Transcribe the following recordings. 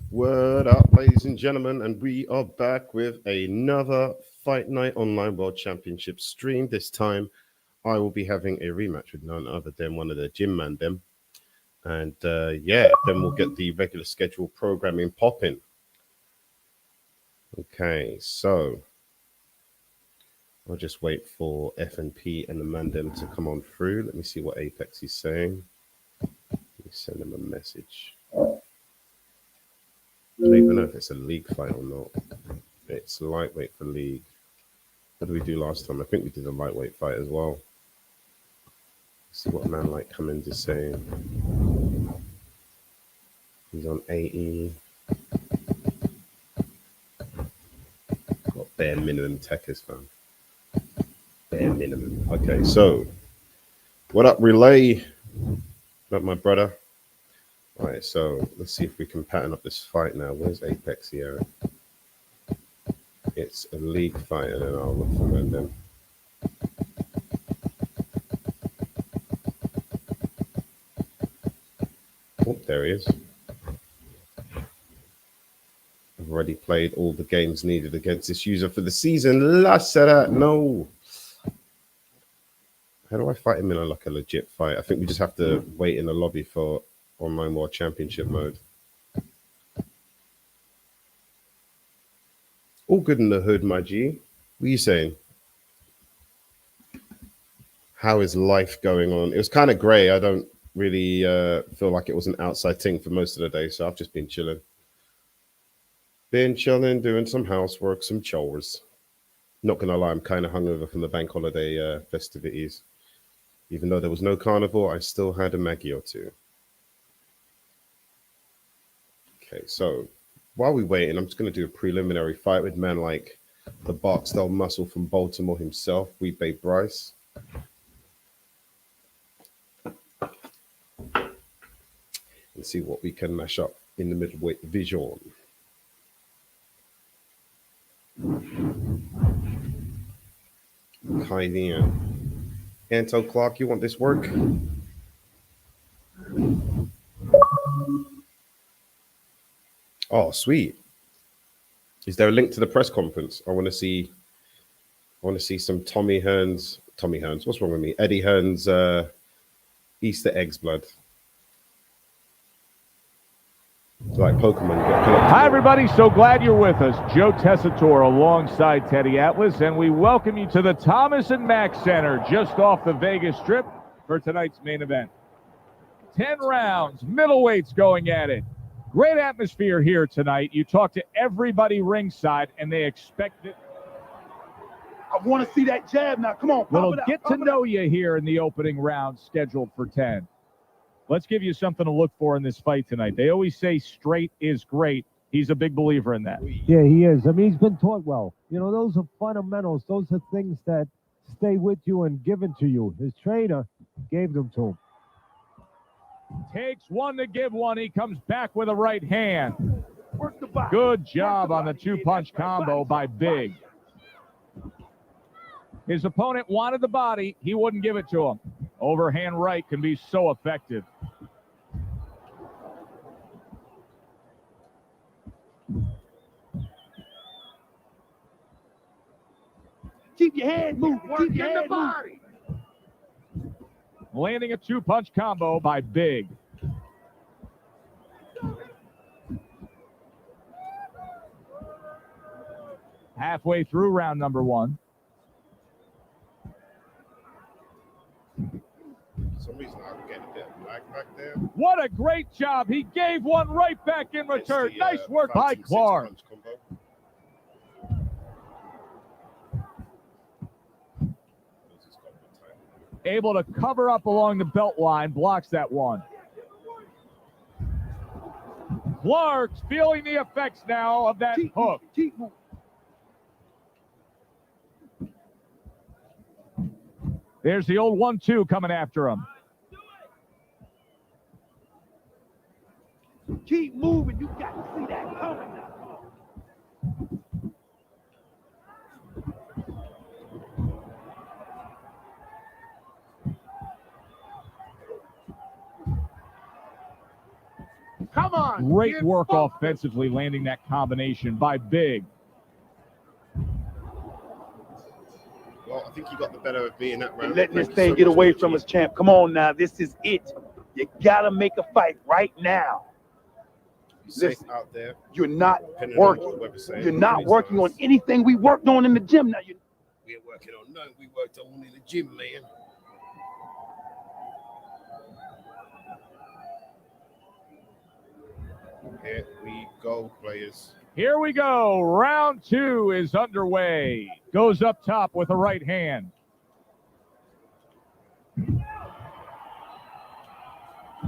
What up, ladies and gentlemen? And we are back with another Fight Night Online World Championship stream. This time, I will be having a rematch with none other than one of the gym man them. And yeah, then we'll get the regular schedule programming popping. Okay, so I'll just wait for F&P and the Mandem to come on through. Let me see what Apex is saying. Let me send him a message. I don't even know if it's a league fight or not. It's lightweight for league. What did we do last time? I think we did a lightweight fight as well. Let's see what Man Like Cummins is saying. He's on AE. Got bare minimum techers, fam. Bare minimum. Okay, so what up, Relay? Not my brother. All right, so let's see if we can pattern up this fight now. Where's Apex here? It's a league fight, and then I'll look for them. Oh, there he is. I've already played all the games needed against this user for the season. No. How do I fight him in a legit fight? I think we just have to wait in the lobby for Online World Championship mode. All good in the hood, my G. What are you saying? How is life going on? It was kind of grey. I don't really feel like it was an outside thing for most of the day, so I've just been chilling. Doing some housework, some chores. Not going to lie, I'm kind of hungover from the bank holiday festivities. Even though there was no carnival, I still had a Maggie or two. Okay, so while we're waiting, I'm just going to do a preliminary fight with man like the Barksdale Muscle from Baltimore himself, Weebay Bryce. And see what we can mash up in the middleweight division. Hi there. Anto Clark, you want this work? Oh, sweet. Is there a link to the press conference? I want to see some Tommy Hearns. What's wrong with me? Eddie Hearns Easter eggs blood. It's like Pokemon. Hi, everybody. So glad you're with us. Joe Tessitore alongside Teddy Atlas, and we welcome you to the Thomas and Mack Center just off the Vegas Strip for tonight's main event. 10 rounds, middleweights going at it. Great atmosphere here tonight. You talk to everybody ringside, and they expect it. I want to see that jab now. Come on. We'll get to know you here in the opening round scheduled for 10. Let's give you something to look for in this fight tonight. They always say straight is great. He's a big believer in that. Yeah, he is. I mean, he's been taught well. You know, those are fundamentals. Those are things that stay with you and given to you. His trainer gave them to him. Takes one to give one. He comes back with a right hand. Good job on the two-punch combo by Big. His opponent wanted the body. He wouldn't give it to him. Overhand right can be so effective. Keep your head moving. Keep your head moving. Landing a two-punch combo by Big. Halfway through round number one. For some reason, I'm getting a bit of lag back there. What a great job. He gave one right back in return. Nice work by Clark. Able to cover up along the belt line, blocks that one. Clark's feeling the effects now of that hook. There's the old 1-2 coming after him. Keep moving. You got to see that coming now. Come on. Great Get work focused. offensively, landing that combination by Big. Well, I think you got the better of me in that round. Letting this Thank you thing so get much, away Reggie. from us, champ. Come on now. This is it. You gotta make a fight right now. Be safe Listen, out there. you're not Depending on what the working. weather's saying. You're not Please working on nice. anything we worked on in the gym. Now you. We ain't working on nothing. We worked on in the gym, man. Here we go, players. Here we go. Round 2 is underway. Goes up top with a right hand.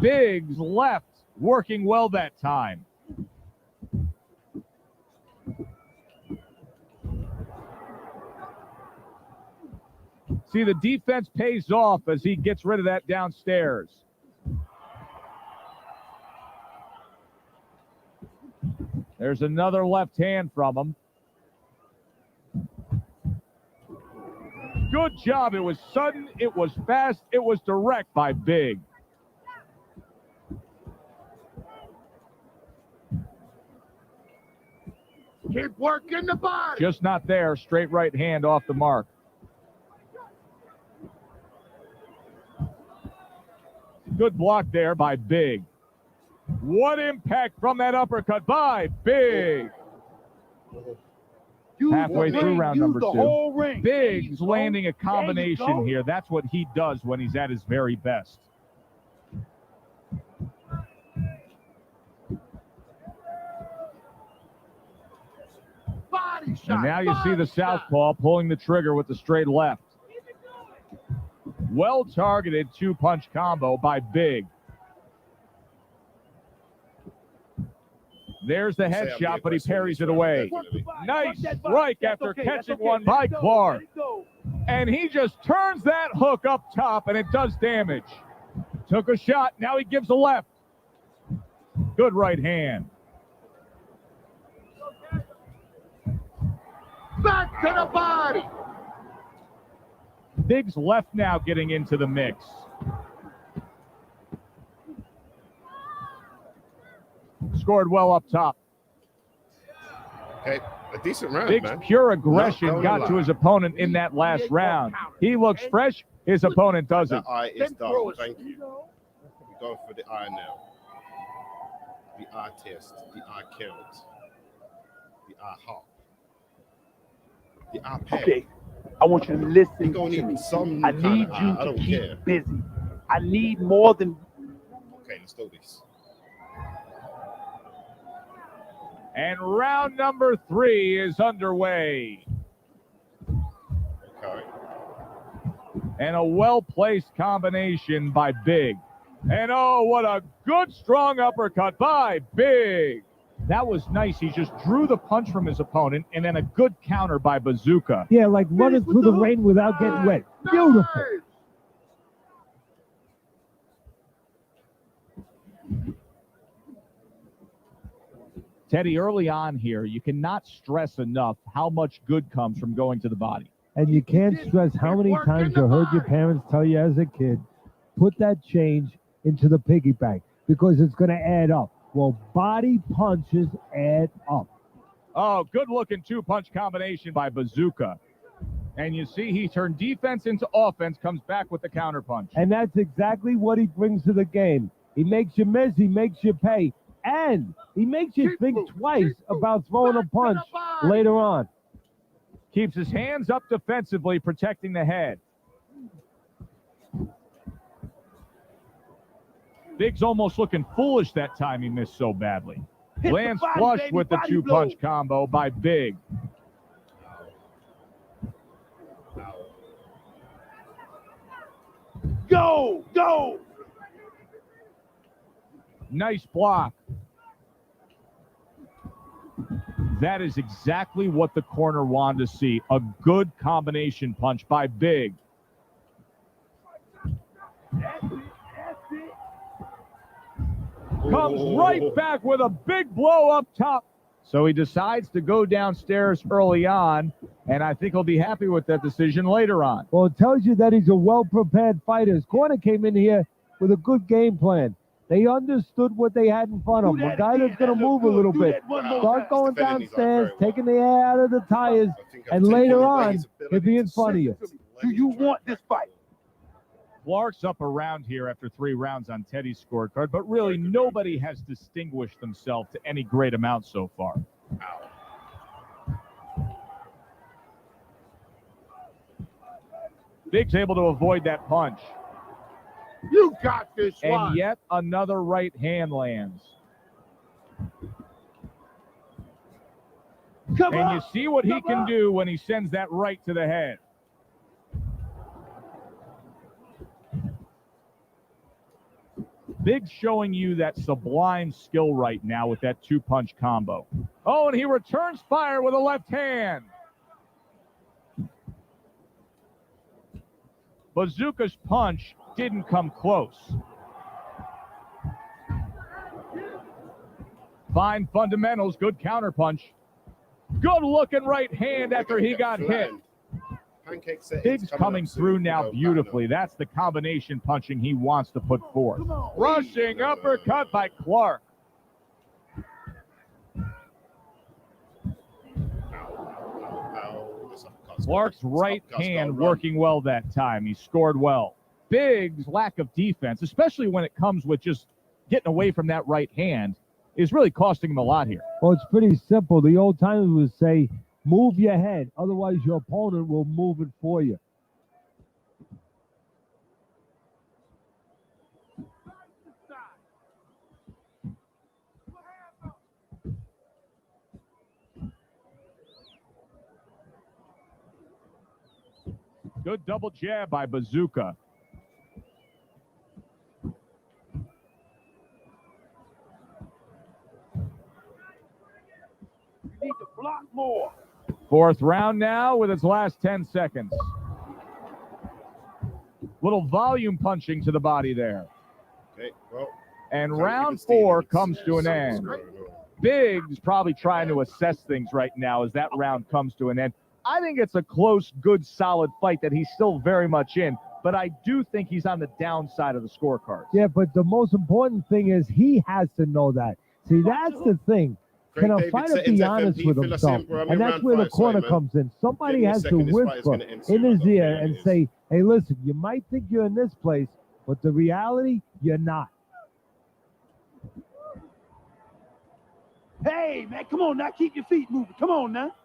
Biggs left, working well that time. See, the defense pays off as he gets rid of that downstairs. There's another left hand from him. Good job. It was sudden, it was fast, it was direct by Big. Keep working the body. Just not there. Straight right hand off the mark. Good block there by Big. What impact from that uppercut by Big. Use Halfway the through ring. round Use number the 2. whole ring. Biggs landing a There you combination go. here. That's what he does when he's at his very best. Body shot. And now you see the body shot. southpaw pulling the trigger with the straight left. Well targeted 2-punch combo by Big. There's the Say I'm headshot, being but he personal parries this it round, away. definitely. Nice That body. strike That's after okay. catching That's okay. one Let by it go. Clark. Let it go. And he just turns that hook up top, and it does damage. Took a shot. Now he gives a left. Good right hand. Back to the body. Biggs left now getting into the mix. Scored well up top. Okay, a decent round, Biggs' man. pure aggression Not gonna got lie. to his opponent in that last round. He looks fresh. His opponent doesn't. That eye is Then done. throw it. Thank you. We're going for the eye now. The eye test. The eye count. The eye hop. The eye pad. Okay. I want you to listen You're gonna to me. need some I kind need of you eye. I to don't keep care. busy. I need more than. Okay, let's do this. And round number 3 is underway. Okay. And a well-placed combination by Big. And oh, what a good strong uppercut by Big. That was nice. He just drew the punch from his opponent, and then a good counter by Bazooka. Yeah, like running through the rain without getting wet. Beautiful. Teddy, early on here, you cannot stress enough how much good comes from going to the body. And you can't stress how many times you heard your parents tell you as a kid, put that change into the piggy bank because it's going to add up. Well, body punches add up. Oh, good-looking 2-punch combination by Bazooka. And you see he turned defense into offense, comes back with the counterpunch. And that's exactly what he brings to the game. He makes you miss, he makes you pay, and he makes you think twice about throwing a punch later on. Keeps his hands up defensively, protecting the head. Biggs almost looking foolish that time he missed so badly. Hit the Lands body, flush baby, with the body 2-punch blow. combo by Big. Go, go. Nice block. That is exactly what the corner wanted to see. A good combination punch by Big. Comes right back with a big blow up top. So he decides to go downstairs early on, and I think he'll be happy with that decision later on. Well, it tells you that he's a well-prepared fighter. His corner came in here with a good game plan. They understood what they had in front of them. A guy that's going to move a little bit. Start going downstairs, taking the air out of the tires, and later on, he'll be in front of you. Do you want this fight? Clark's up around here after 3 rounds on Teddy's scorecard, but really nobody has distinguished themselves to any great amount so far. Big's able to avoid that punch. You got this one. And yet another right hand lands. And you see what he can do when he sends that right to the head. Big's showing you that sublime skill right now with that 2-punch combo. Oh, and he returns fire with a left hand. Bazooka's punch didn't come close. Fine fundamentals, good counterpunch. Good looking right hand after he got hit. Big's coming through now beautifully. That's the combination punching he wants to put forth. Rushing uppercut by Clark. Clark's right hand working well that time. He scored well. Big's lack of defense, especially when it comes with just getting away from that right hand, is really costing him a lot here. Well, it's pretty simple. The old timers would say, move your head, otherwise your opponent will move it for you. Good double jab by Bazooka. You need to block more. 4th round now with its last 10 seconds. Little volume punching to the body there. Okay, well. And round 4 comes to an end. Big's probably trying to assess things right now as that round comes to an end. I think it's a close, good, solid fight that he's still very much in, but I do think he's on the downside of the scorecards. Yeah, but the most important thing is he has to know that. See, that's the thing. Can a fighter be honest with himself? And that's where the corner comes in. Somebody has to whisper in his ear and say, hey, listen, you might think you're in this place, but the reality, you're not. Hey, man, come on now. Keep your feet moving. Come on now.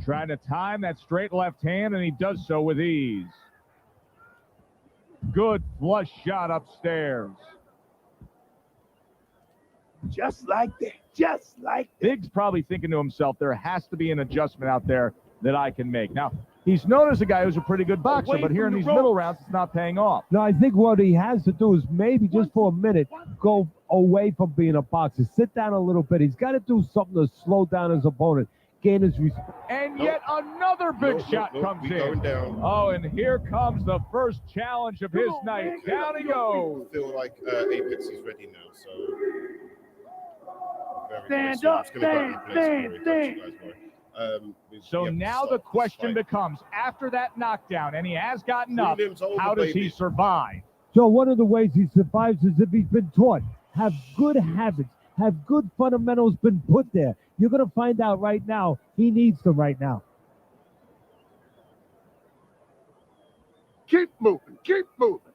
Trying to time that straight left hand, and he does so with ease. Good flush shot upstairs. Just like that. Just like that. Big's probably thinking to himself, there has to be an adjustment out there that I can make. Now, he's known as a guy who's a pretty good boxer, but here in these middle rounds, it's not paying off. No, I think what he has to do is maybe just for a minute go away from being a boxer. Sit down a little bit. He's got to do something to slow down his opponent. Gain his respect. And yet another big shot comes in. Down. Oh, and here comes the first challenge of his night. Down he goes. I feel like Apex is ready now, so. Stand up, stand. So now the question becomes, after that knockdown, and he has gotten up, how does he survive? So one of the ways he survives is if he's been taught, have good habits, have good fundamentals been put there. You're going to find out right now, he needs them right now. Keep moving, keep moving.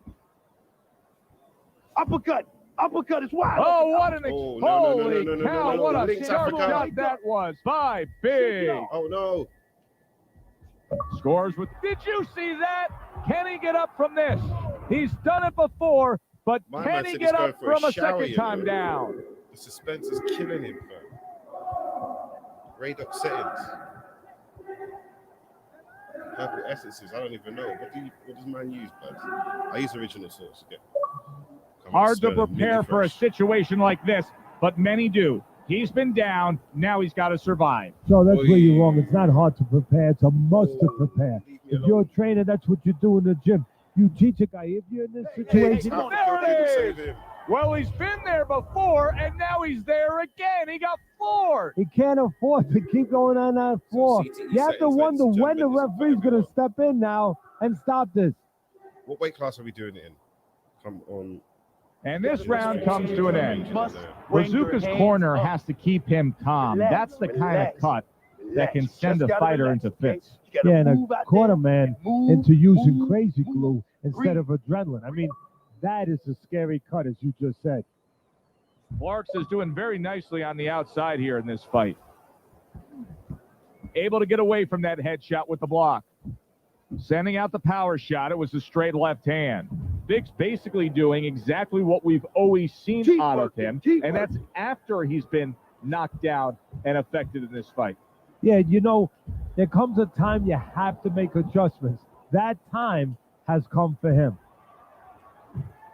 Uppercut. Uppercut is wild. Oh, what an holy cow! What a sharp shot that was by Big. Oh no! Scores with. Did you see that? Can he get up from this? He's done it before, but can he get up from a second time down? The suspense is killing him, man. Radux settings. Purple essences. I don't even know. What does man use, bud? I use original source. Okay. Hard to prepare for a situation like this, but many do. He's been down. Now he's got to survive. So that's where you're wrong. It's not hard to prepare. It's a must to prepare. If you're a trainer, that's what you do in the gym. You teach a guy. If you're in this situation, there it is. Well, he's been there before, and now he's there again. He got floored. He can't afford to keep going on that floor. You have to wonder when the referee's going to step in now and stop this. What weight class are we doing it in? Come on. And this round comes to an end. Bazooka's corner has to keep him calm. That's the kind of cut that can send a fighter into fits. Yeah, and a corner man into using crazy glue instead of adrenaline. I mean, that is a scary cut, as you just said. Clarks is doing very nicely on the outside here in this fight. Able to get away from that headshot with the block. Sending out the power shot. It was a straight left hand. Big's basically doing exactly what we've always seen out of him, and that's after he's been knocked down and affected in this fight. Yeah, you know, there comes a time you have to make adjustments. That time has come for him.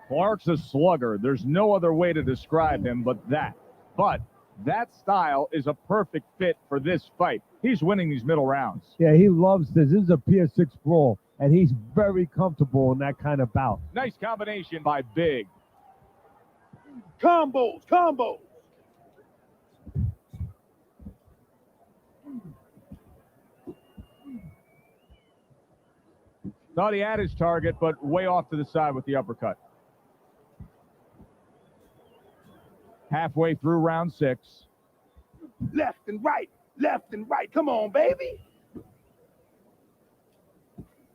Clark's a slugger. There's no other way to describe him but that. But that style is a perfect fit for this fight. He's winning these middle rounds. Yeah, he loves this. This is a Pier 6 brawl, and he's very comfortable in that kind of bout. Nice combination by Big. Combos. Thought he had his target, but way off to the side with the uppercut. Halfway through round 6. Left and right. Come on, baby.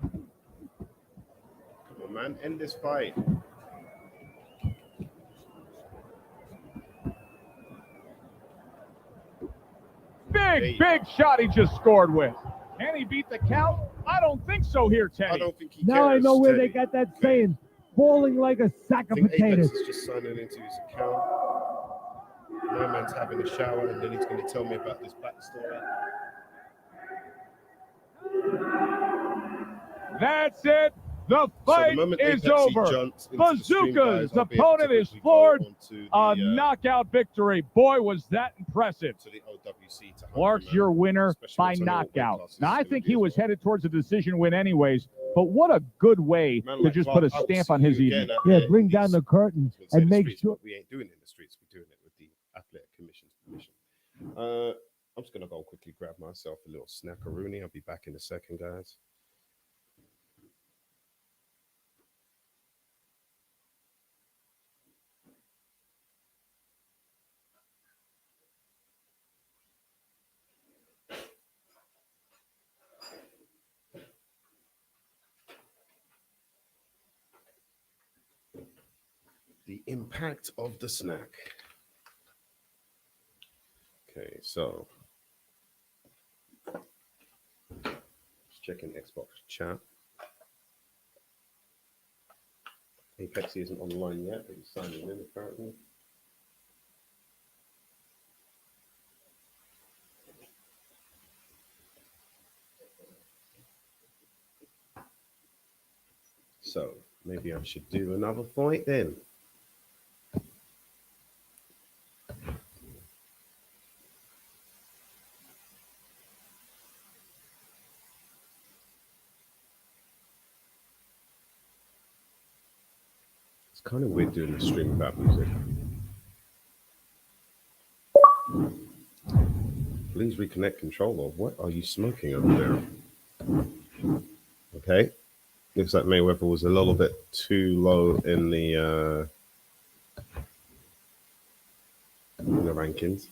Come on, man. End this fight. Big shot he just scored with. Can he beat the count? I don't think so here, Teddy. I don't think he Now cares, I know where Teddy. they got that saying, falling like a sack of I think potatoes. Apex is just signing into his account. My man's having a shower, and then he's going to tell me about this backstory. That's it. The fight is over. Bazooka's opponent is floored. A knockout victory. Boy, was that impressive. Clark's your winner by knockout. Now, I think he was headed towards a decision win anyways, but what a good way to just put a stamp on his evening. Yeah, bring down the curtain and make sure. We ain't doing it in the streets. We're doing it with the Athletic Commission's permission. I'm just going to go quickly grab myself a little snackaroonie. I'll be back in a second, guys. The impact of the snack. Okay, so just checking Xbox chat. Apex isn't online yet, but he's signing in apparently. So maybe I should do another fight then. It's kind of weird doing a stream about music. Please reconnect controller. What are you smoking over there? Okay. Looks like Mayweather was a little bit too low in the rankings.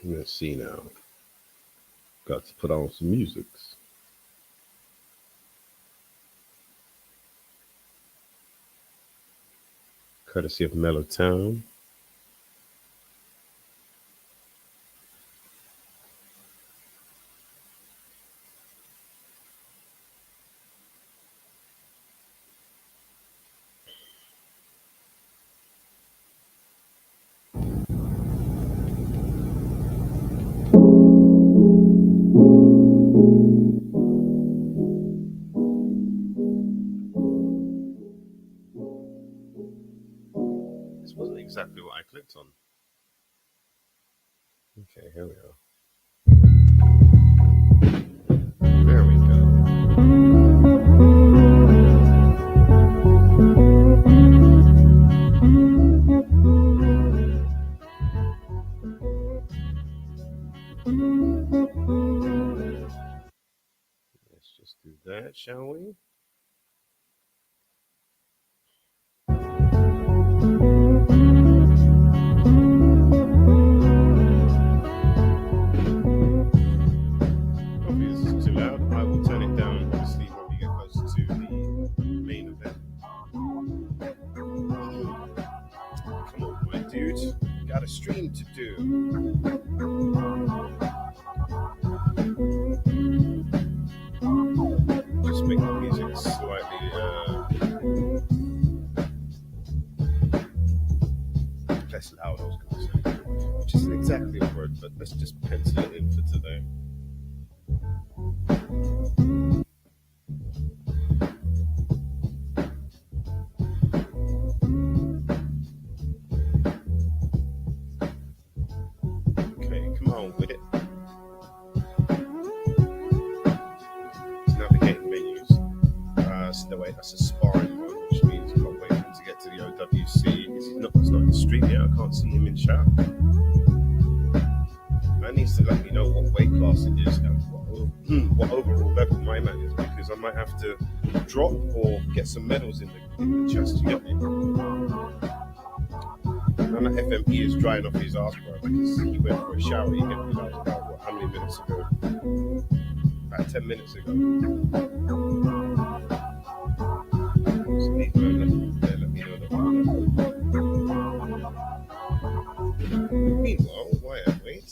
Let's see now. Got to put on some music. Courtesy of Mellowtown. This wasn't exactly what I clicked on. Okay, here we are. There we go. Let's just do that, shall we? a stream to do. Just make the music slightly less loud, I was going to say. Which isn't exactly a word, but let's just pencil it in for today. With it. It's navigating menus. So the way that's a sparring mode, which means I can't wait for him to get to the OWC. It's not in the stream yet. I can't see him in chat. Man needs to let me know what weight class it is and what overall level my man is, because I might have to drop or get some medals in the chest. You get me? And that FMP is drying off his ass, bro, because he went for a shower. He get me like about how many minutes ago? About 10 minutes ago. So let me know the order. Meanwhile, while I wait,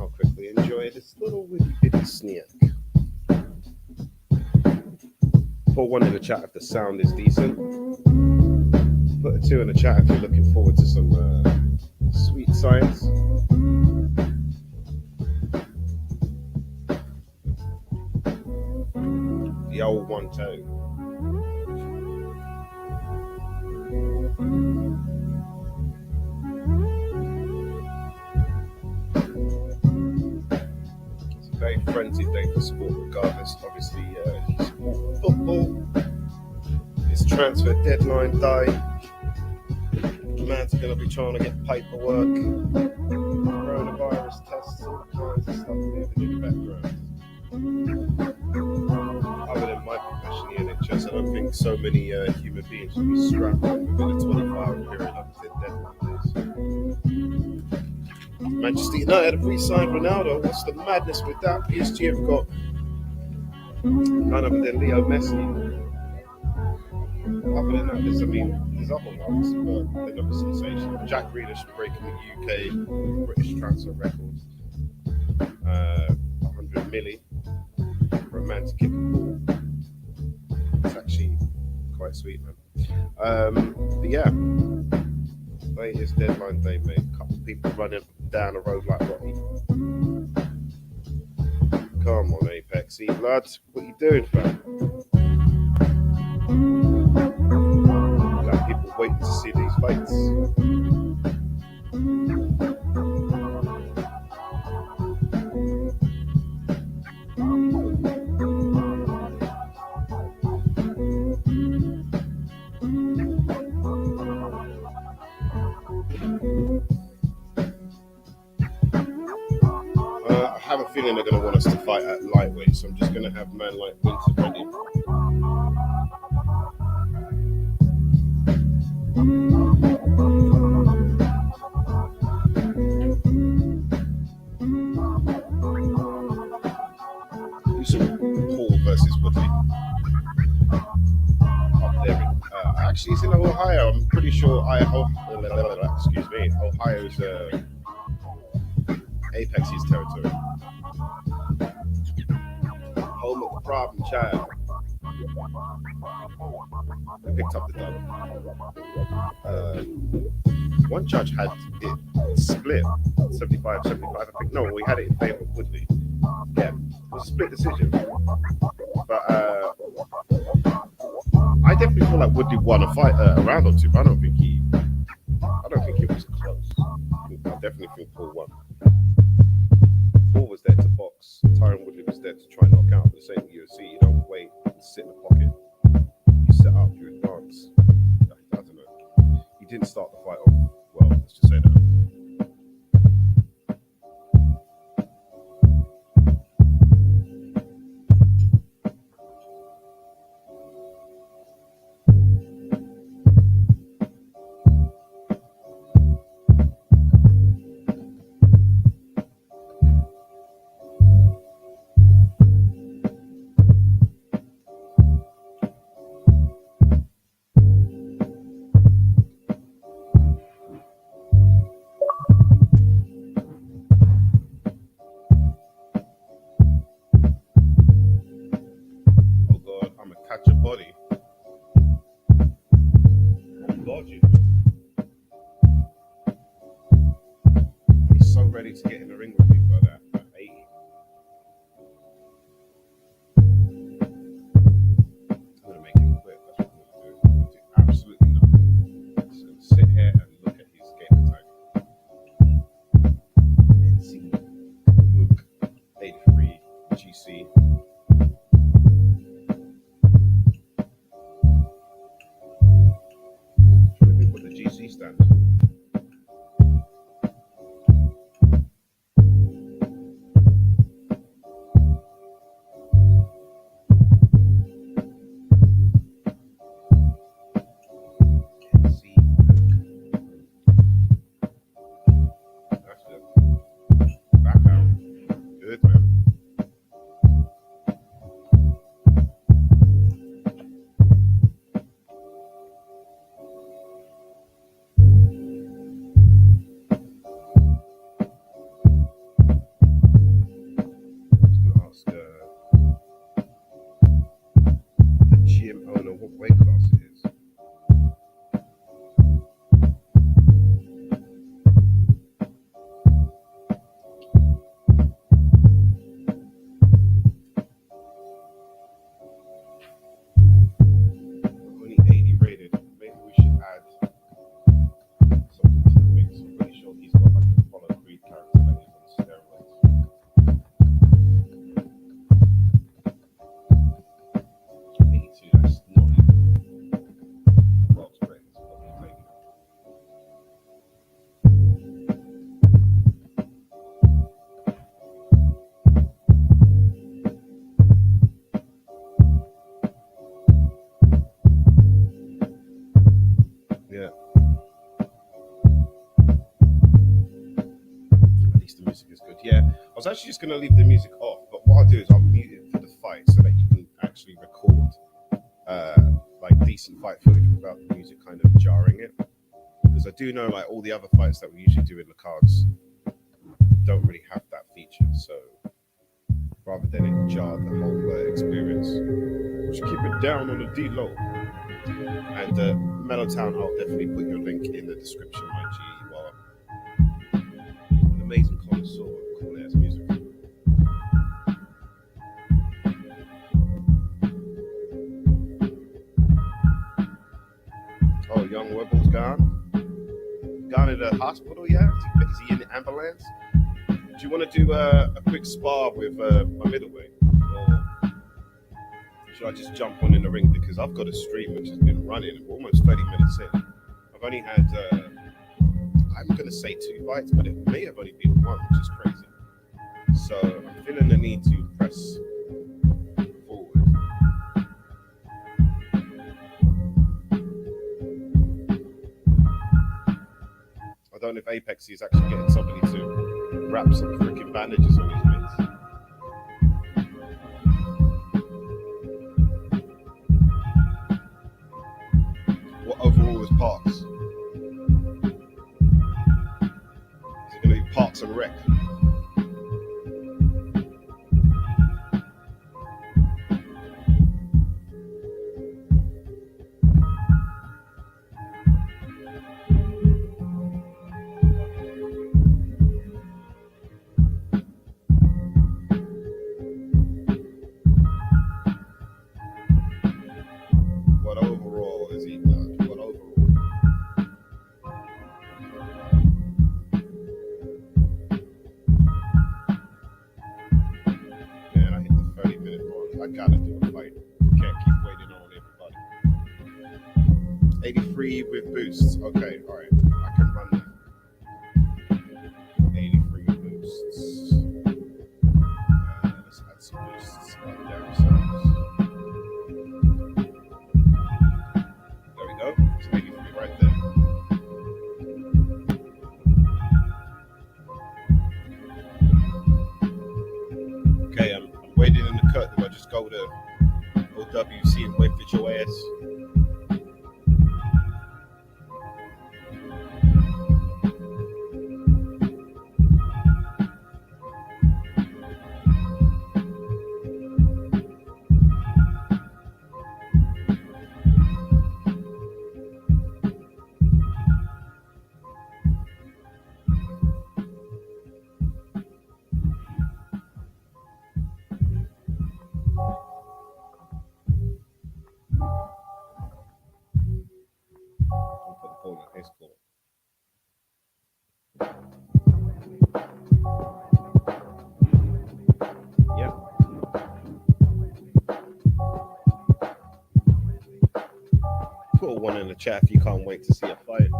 I'll quickly enjoy this little witty bitty snack. Put one in the chat if the sound is decent. Put a 2 in the chat if you're looking forward to some sweet science. The old 1-2. It's a very frenzied day for sport, regardless. Obviously, he's football. His transfer deadline day. Man's going to be trying to get paperwork, coronavirus tests, all kinds of stuff in the background. Other than my profession, the NHS, I don't think so many human beings will be scrapping within a 24-hour period up to deadline days. Manchester United have re-signed Ronaldo. What's the madness with that? PSG have got none other than Leo Messi. Other than that, there's other ones, but they're not a sensation. Jack Grealish breaking the UK British transfer record. 100 milli for a man to kick a ball. It's actually quite sweet, man. But yeah, today is deadline day, mate. A couple of people running down the road like Rocky. Come on, Apex, blood. What are you doing, fam? People waiting to see these fights. I have a feeling they're going to want us to fight at lightweight, so I'm just going to have man like Winter ready. Paul versus Woodley. Up there actually, it's in Ohio. I'm pretty sure Ohio's Apex's territory. Home of the problem child. They picked up the dub. One judge had it split 75-75. I think no, we had it in favor of Woodley. Yeah, it was a split decision. But I definitely feel like Woodley won a fight a round or two. But I don't think it was close. I definitely think Paul won. Paul was there to box. Tyron Woodley was there to try and knock out. But the same UFC, you don't wait and sit in the pocket. You set up, you advance. I don't know. He didn't start the fight off well. Let's just say that. stand. Good, man. The gym owner what weight class it is. Only 80 rated. Maybe we should add something to the mix. I'm pretty sure he's got like a Apollo Creed character that is on steroids. 82, that's not even box break. It's probably taking yeah. At least the music is good. Yeah, I was actually just going to leave the music off, but what I'll do is I'll mute it for the fight so that you can actually record like decent fight footage without the music kind of jarring it. Because I do know like all the other fights that we usually do in the cards don't really have that feature. So rather than it jar the whole experience, just keep it down on the D-low. And Mellowtown, I'll definitely put your link in the description, my G. You are an amazing connoisseur of cool ass music. Oh, young Webble's gone. Gone to the hospital, yeah? Is he in the ambulance? Do you want to do a quick spar with my middleweight? Or should I just jump on in the ring? Because I've got a stream which has been running for almost 30 minutes in. I've only had, I'm going to say 2 fights, but it may have only been 1, which is crazy. So I'm feeling the need to press forward. I don't know if Apex is actually getting somebody to wrap some freaking bandages on his mitts. What overall is Parks? Is it going to be Parks and Rec? What overall is he done? What overall? Man, I hit the 30-minute mark. I gotta do a fight. Can't keep waiting on everybody. 83 with boosts. Okay, all right. I can run that. 83 with boosts. Let's add some boosts on the downsides. There we go. It's 83 right there. Okay, I'm waiting in the cut. Do I just go to OWC and wait for your ass? I'll put the ball in his court. Yep. Put a 1 in the chat if you can't wait to see a fight.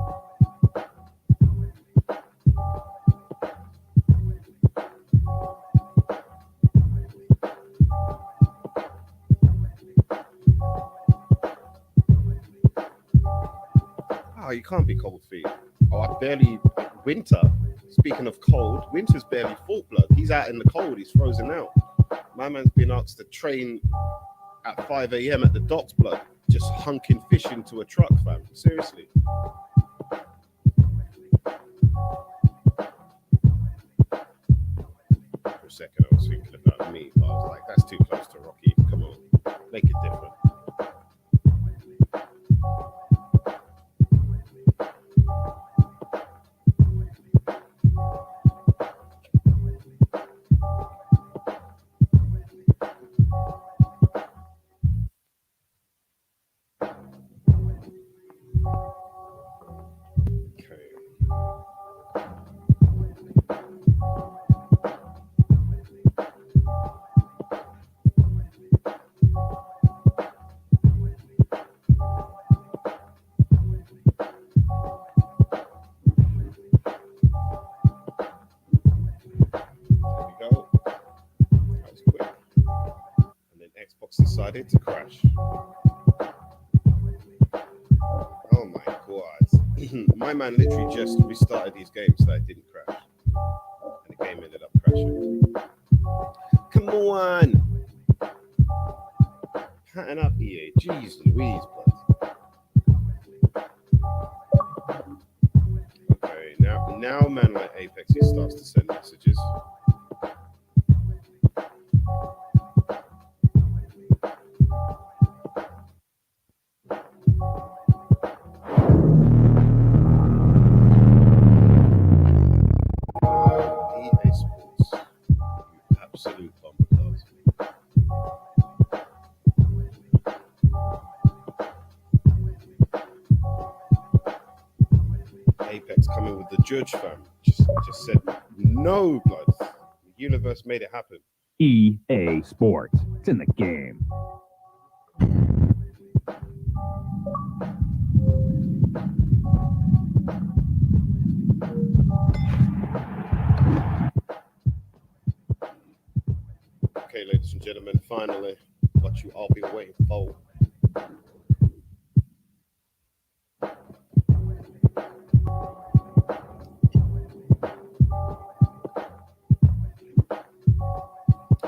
you can't be cold feet. Winter. Speaking of cold, Winter's barely fought blood. He's out in the cold. He's frozen out. My man's been asked to train at 5 a.m. at the docks, blood. Just hunking fish into a truck, fam. Seriously. For a second, I was thinking about me, but I was like, that's too close to Rocky. Come on, make it different. Decided to crash. Oh my god. My man literally just restarted these games so that it didn't crash. And the game ended up crashing. Come on! Pattern up, EA. Jeez Louise, blood. Okay, now man like Apex, he starts to send messages. Absolute bumper cars. Apex coming with the judge, fam. Just said no, blood. The universe made it happen. EA Sports. It's in the game. Okay, ladies and gentlemen, finally, what you all been waiting for.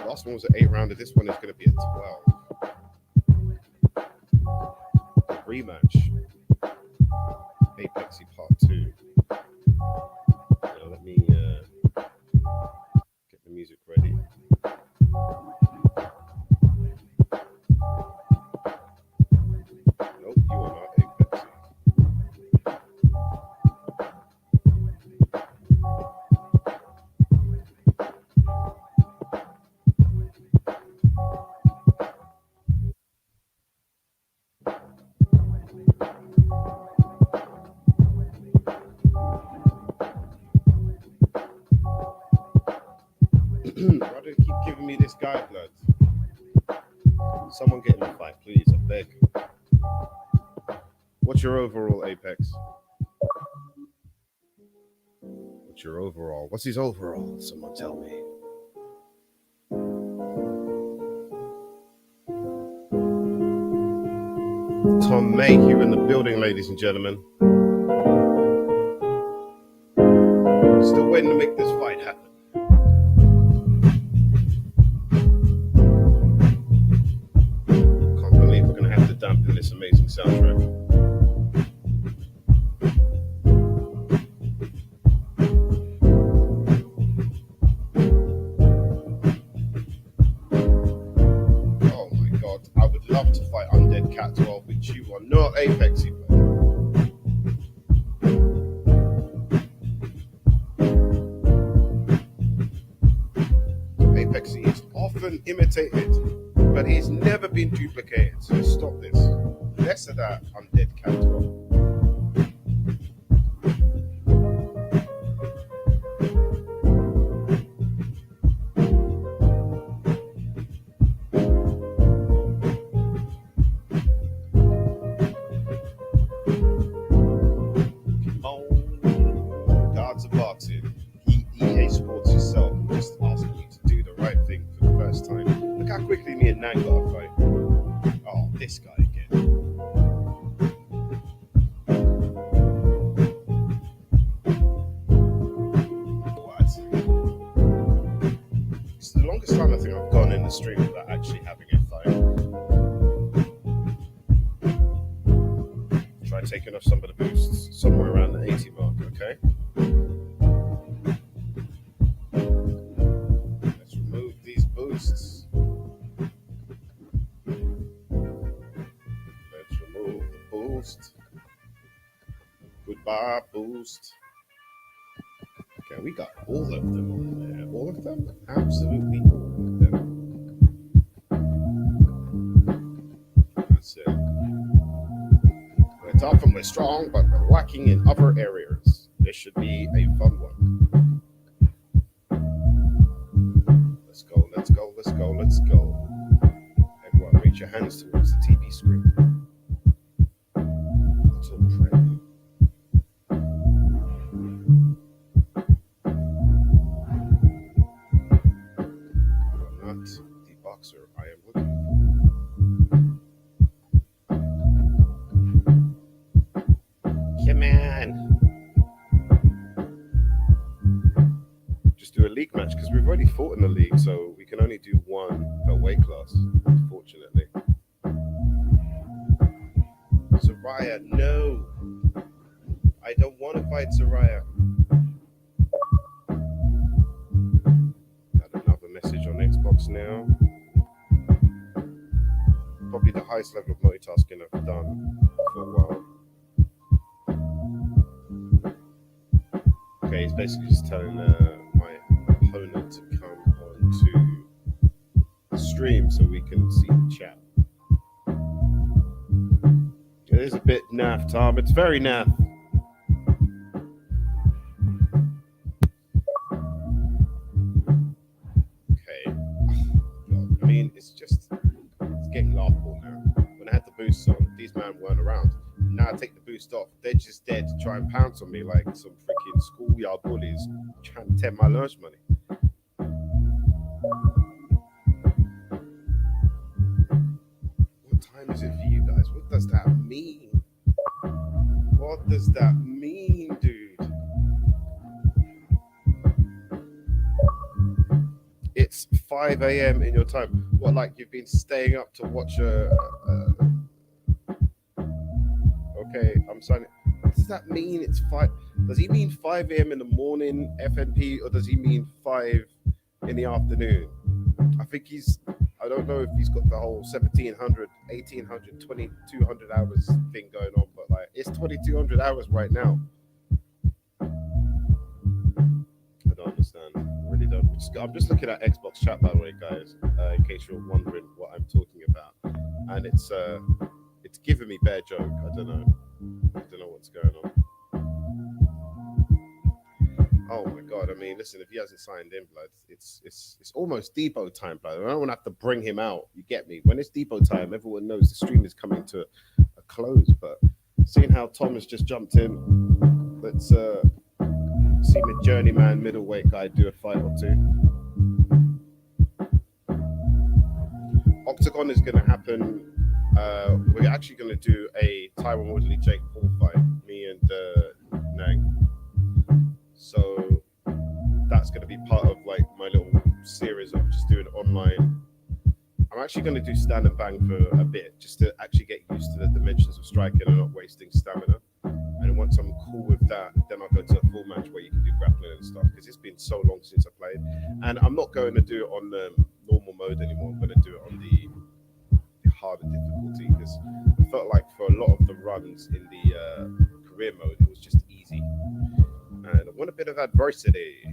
Last one was an 8-rounder. This one is going to be a 12. Rematch. Apexy Part 2. Now let me get the music ready. Nope, you are not Apexy. Why do you keep giving me this guy, blood? Someone get in the fight, please, I beg. What's your overall, Apex? What's your overall? What's his overall? Someone tell me. Tom Mayhew in the building, ladies and gentlemen. Still waiting to make this fight happen. Can't believe we're going to have to dampen this amazing soundtrack. Oh my god, I would love to fight Undead Cat 12, which you are not Apexy. Apexy is often imitated, but he's never been duplicated. So stop this. Less of that Undead Cat 12. Gods of boxing. EA Sports yourself. I'm just asking you to do the right thing for the first time. Look how quickly me and Nang got a fight. Oh, this guy again. the stream without actually having a fight. Try taking off some of the boosts somewhere around the 80 mark, okay? Let's remove these boosts. Let's remove the boost. Goodbye, boost. Okay, we got all of them on there. All of them? Absolutely all of them. That's it. We're tough and we're strong, but we're lacking in other areas. This should be a fun one. Let's go, let's go, let's go, let's go. Everyone, reach your hands towards the TV screen. Let's all pray. The boxer I am looking for. Come on. Just do a league match because we've already fought in the league, so we can only do one per weight class, unfortunately. Soraya, no. I don't want to fight Soraya. Message on Xbox now. Probably the highest level of multitasking I've done for a while. Okay, he's basically just telling my opponent to come onto the stream so we can see the chat. It is a bit naff, Tom. It's very naff. It's getting laughable now. When I had the boost on, these men weren't around. Now I take the boost off, they're just there to try and pounce on me like some freaking schoolyard bullies trying to take my lunch money. What time is it for you guys? What does that mean? What does that mean, dude? It's 5 a.m. in your time. What, like you've been staying up to watch Okay, I'm signing. What does that mean? It's 5. Does he mean 5 a.m. in the morning, FNP, or does he mean 5 in the afternoon? I think I don't know if he's got the whole 1700, 1800, 2200 hours thing going on, but like it's 2200 hours right now. I don't understand. I really don't. I'm just looking at Xbox chat, by the way, guys, in case you're wondering what I'm talking about. And it's giving me bear joke. I don't know what's going on. Oh my god! I mean, listen, if he hasn't signed in, blood, it's almost Deebo time, blood. I don't want to have to bring him out. You get me? When it's Deebo time, everyone knows the stream is coming to a close. But seeing how Tom has just jumped in, let's see the journeyman middleweight guy do a fight or two. Octagon is going to happen. We're actually going to do a Tyron Woodley Jake Paul fight, me and Nang. So that's going to be part of like my little series of just doing online. I'm actually going to do stand and bang for a bit, just to actually get used to the dimensions of striking and not wasting stamina. And once I'm cool with that, then I'll go to a full match where you can do grappling and stuff, because it's been so long since I played. And I'm not going to do it on the normal mode anymore. I'm going to do it on the harder difficulty, because I felt like for a lot of the runs in the career mode, it was just easy. And I want a bit of adversity.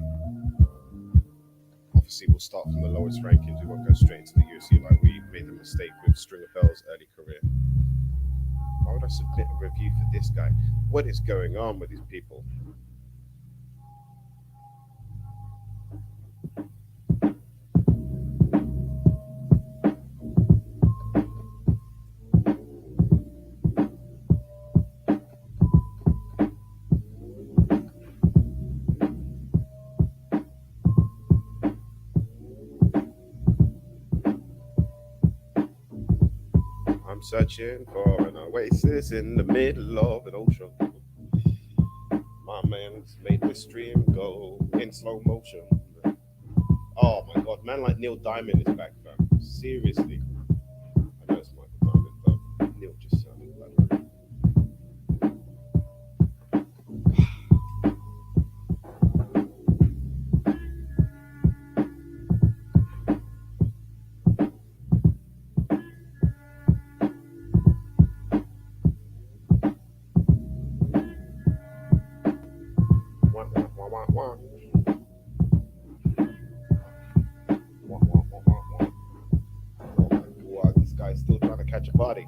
Obviously, we'll start from the lowest rankings. We won't go straight into the UFC like we made the mistake with Stringer Bell's early career. Why would I submit a review for this guy? What is going on with these people? Searching for an oasis in the middle of an ocean. My man's made this stream go in slow motion. Oh my god, man like Neil Diamond is back, fam. Seriously. I know it's my commandment, but Neil just sounded like wow, this guy's still trying to catch a body.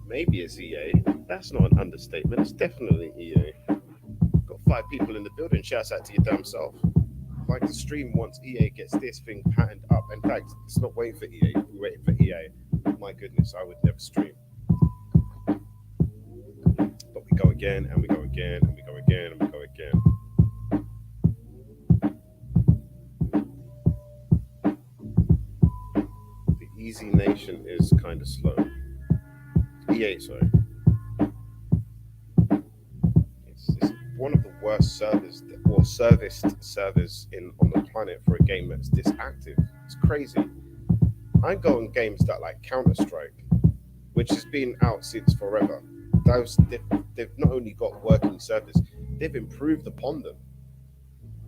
Maybe it's EA. That's not an understatement. It's definitely EA. Got 5 people in the building. Shouts out to your damn self. Like the stream once EA gets this thing patterned up. In fact, it's not waiting for EA. If we're waiting for EA, my goodness, I would never stream. But we go again, and we go again, and we go again, and we go again. The Easy Nation is kind of slow. EA, sorry. It's one of the worst servers or serviced servers on the planet for a game that's this active. It's crazy. I go on games that like Counter-Strike, which has been out since forever. They've not only got working servers, they've improved upon them.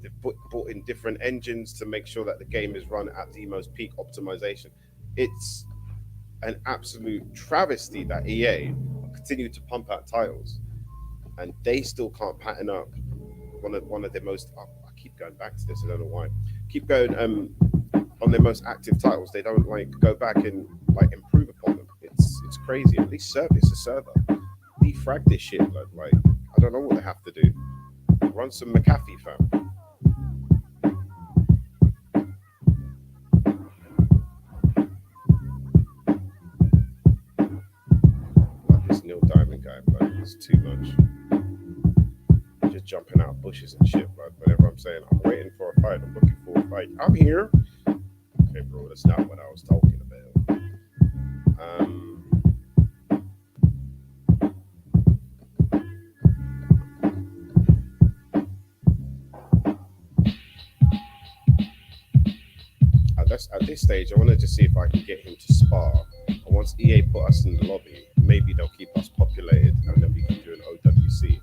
They've brought in different engines to make sure that the game is run at the most peak optimization. It's an absolute travesty that EA continue to pump out titles, and they still can't pattern up one of their most. I keep going back to this. I don't know why. Keep going on their most active titles. They don't like go back and like improve upon them. It's crazy. At least service a server. Defrag this shit. Like I don't know what they have to do. Run some McAfee, fam. Neil Diamond guy, but it's too much. Just jumping out of bushes and shit, but whenever I'm saying I'm waiting for a fight, I'm looking for a fight, I'm here. Okay, bro, that's not what I was talking about. At this stage, I want to just see if I can get him to spar. And once EA put us in the lobby, maybe they'll keep us populated, and then we can do an OWC.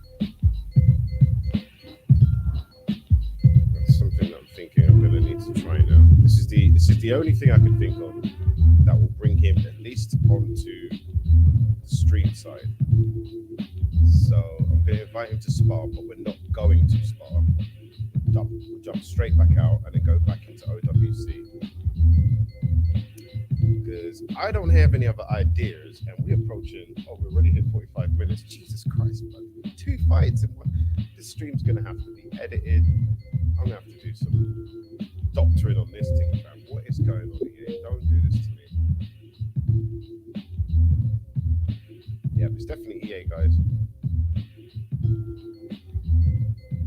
That's something that I'm thinking I'm gonna need to try now. This is the only thing I can think of that will bring him at least onto the stream side. So I'm gonna invite him to spar, but we're not going to spar. We'll jump straight back out and then go back into OWC. Because I don't have any other ideas, and we're approaching. Oh, we're already hit 45 minutes. Jesus Christ, man. 2 fights in one. This stream's gonna have to be edited. I'm gonna have to do some doctoring on this thing, man. What is going on here? Don't do this to me. Yeah, it's definitely EA, guys.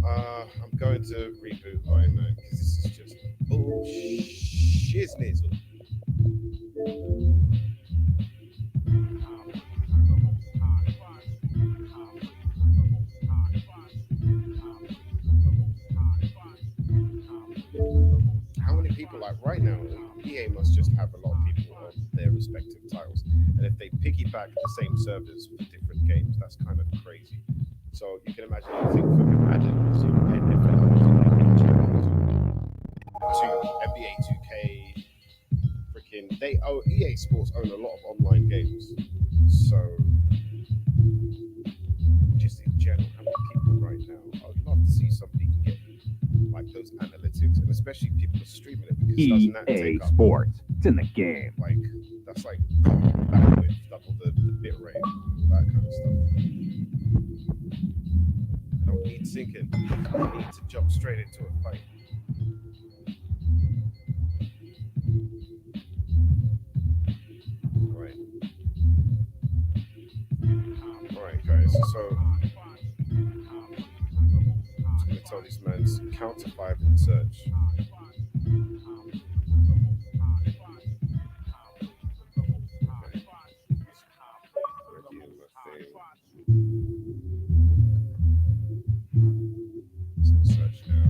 I'm going to reboot Iron Man because this is just shizness. How many people, like right now, EA must just have a lot of people on their respective titles, and if they piggyback the same servers with different games, that's kind of crazy. So you can imagine anything from Madden to NFL to NBA 2K, freaking EA Sports own a lot of online games. So just in general, how many people right now? I would love to see somebody can get like those analytics, and especially people streaming it, because doesn't that take up Sports? It's in the game. Like that's like bandwidth, double the bit rate, that kind of stuff. I don't need thinking. I need to jump straight into a fight. All right, guys. So count to 5 and search. Search now.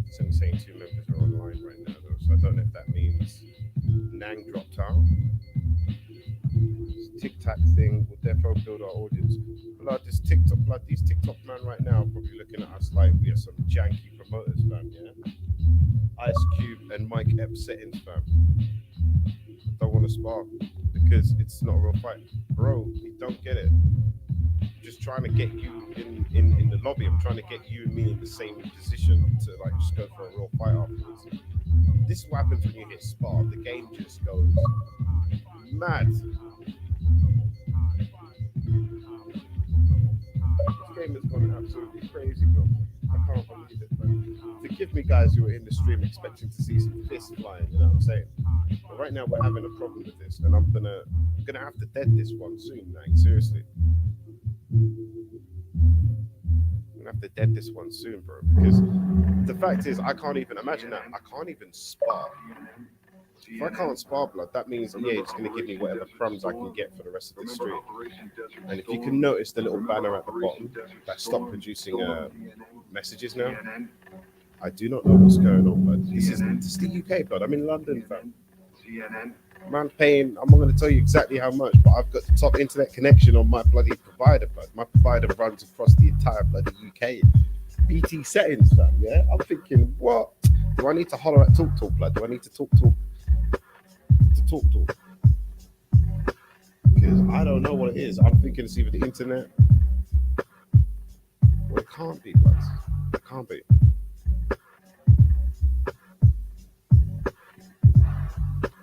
It's only saying 2 members are online right now, though, so I don't know if that means Nang dropped out. This TikTok thing will therefore build our audience. Blood, these TikTok man right now are probably looking at us like we are some janky promoters, fam, yeah? Ice Cube and Mike Epps settings, fam. I don't want to spar because it's not a real fight. Bro, you don't get it. I'm just trying to get you in the lobby. I'm trying to get you and me in the same position to like just go for a real fight afterwards. This is what happens when you hit spar. The game just goes mad. This game has gone absolutely crazy, bro. I can't believe it, man. Forgive me, guys, who are in the stream expecting to see some fists flying. You know what I'm saying? But right now we're having a problem with this, and I'm gonna have to dead this one soon, man. Seriously, I'm gonna have to dead this one soon, bro. Because the fact is, I can't even imagine that. I can't even spar. If I can't spar, blood, that means it's going to give me whatever crumbs I can get for the rest of the stream. And if you can notice the little banner at the bottom that stopped producing messages now, I do not know what's going on, but this is the UK, blood. I'm in London, fam. Man paying, I'm not going to tell you exactly how much, but I've got the top internet connection on my bloody provider, blood. My provider runs across the entire bloody UK. BT settings, fam, yeah? I'm thinking, what? Do I need to holler at talk, blood? Do I need to talk? Because I don't know what it is. I'm thinking it's either the internet or it can't be, blood. It can't be.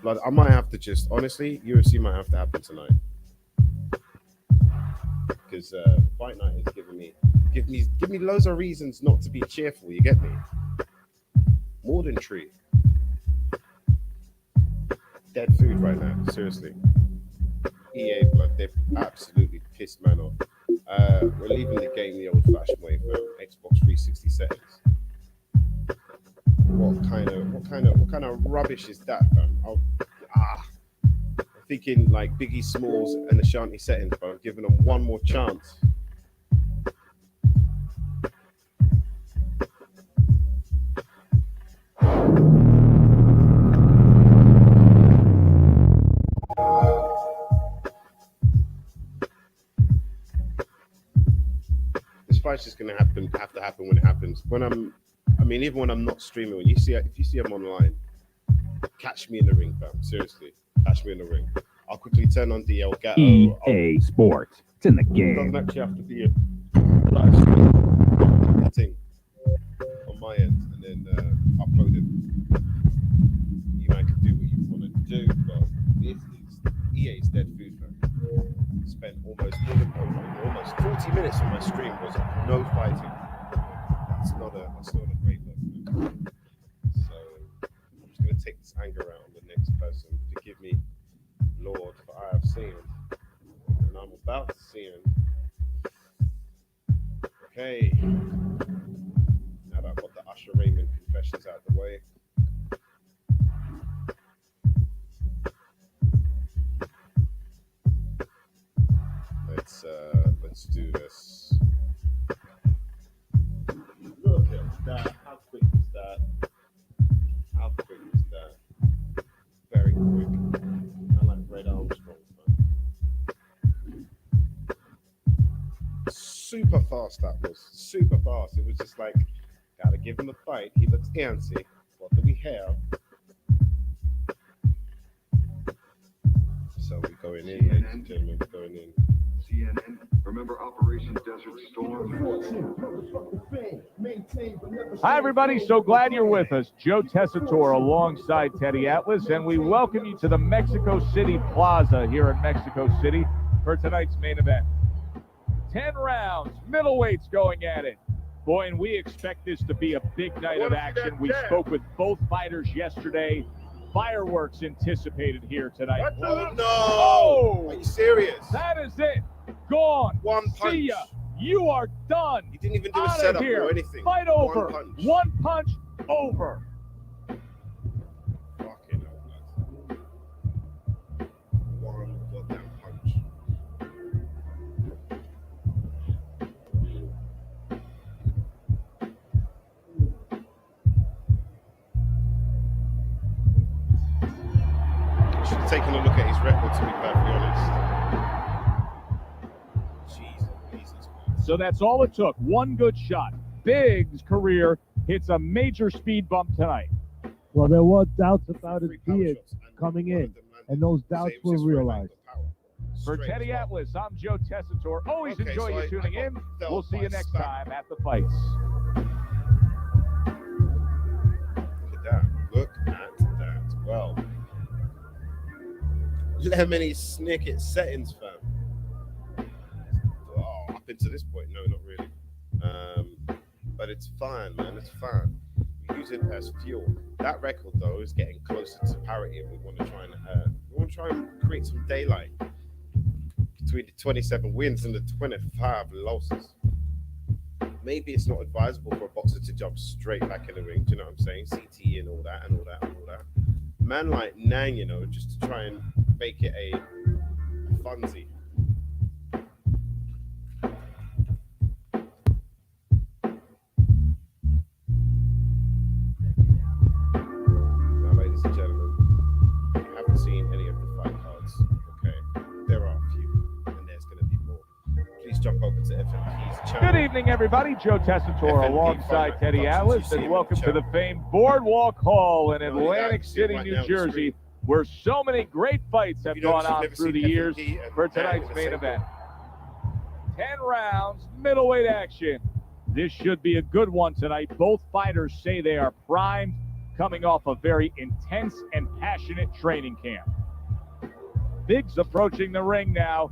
Blood, I might have to just, honestly, UFC might have to happen tonight. Because Fight Night is give me loads of reasons not to be cheerful, you get me? More than tree. Dead food right now, seriously. EA, blood, they've absolutely pissed man off. We're leaving the game the old-fashioned way for Xbox 360 settings. What kind of rubbish is that, fam? I'm thinking like Biggie Smalls and Ashanti settings, but I'm giving them one more chance. This fight's just gonna have to happen when it happens. Even when I'm not streaming, if you see I'm online, catch me in the ring, fam. Seriously, catch me in the ring. I'll quickly turn on DL Gatto. EA Sports. It's in the game. It doesn't actually have to be a live stream thing on my end, and then upload it. You might can do what you want to do, but this is EA's dead food, fam. Spent almost 40 minutes on my stream was no fighting. That's not a great look. So I'm just going to take this anger out on the next person. Forgive me, Lord, for I have sinned, and I'm about to sin. Okay. Now that I've got the Usher Raymond confessions out of the way. Let's do this. Look at that. How quick is that? Very quick. I like Red Armstrong. Super fast that was. Super fast. It was just like, gotta give him a fight. He looks antsy. What do we have? So we're going in, ladies and gentlemen. We're going in. CNN. Remember Operation Desert Storm? Hi, everybody. So glad you're with us. Joe Tessitore alongside Teddy Atlas, and we welcome you to the Mexico City Plaza here in Mexico City for tonight's main event. 10 rounds, middleweights going at it. Boy, and we expect this to be a big night of action. We spoke with both fighters yesterday. fireworks anticipated here tonight. Oh, no. Oh! Are you serious? That is it. Gone. One punch. See ya. You are done. He didn't even do a Out of setup here. or anything. Fight over. One punch. One punch over. Fucking hell, lads. One goddamn punch. Should have taken a look at his record, to be perfectly honest. Jesus. So that's all it took. One good shot. Big's career hits a major speed bump tonight. Well, there were doubts about his Three power beard shots, and coming one in, of them landed. and those So doubts it was were just very realized. light power. For Straight Teddy as well. Atlas, I'm Joe Tessitore. Always Okay, enjoy so you I tuning got in. dealt We'll see by you next Spam. time at the fights. Look at that. Well, lemony snicket settings, fam. Oh, up into this point, no, not really. But it's fine, man. It's fine. We use it as fuel. That record, though, is getting closer to parity, and we want to try and create some daylight between the 27 wins and the 25 losses. Maybe it's not advisable for a boxer to jump straight back in the ring. Do you know what I'm saying? CT and all that. Man like Nang, you know, just to try and make it a funsy. Now, ladies and gentlemen, if you haven't seen any of the fight cards, okay, there are a few, and there's going to be more. Please jump over to FMP's channel. Good evening, everybody. Joe Tessitore FNP alongside Fight Teddy Night Atlas, Productions. You see and him welcome on to the the famed Boardwalk Hall in Oh, yeah, Atlantic you see it City, right New now on the Jersey, screen. where so many great fights have If you notice, gone you've on never through the seen years FNP and for Nang tonight's in the main same event. 10 rounds, middleweight action. This should be a good one tonight. Both fighters say they are primed, coming off a very intense and passionate training camp. Big's approaching the ring now,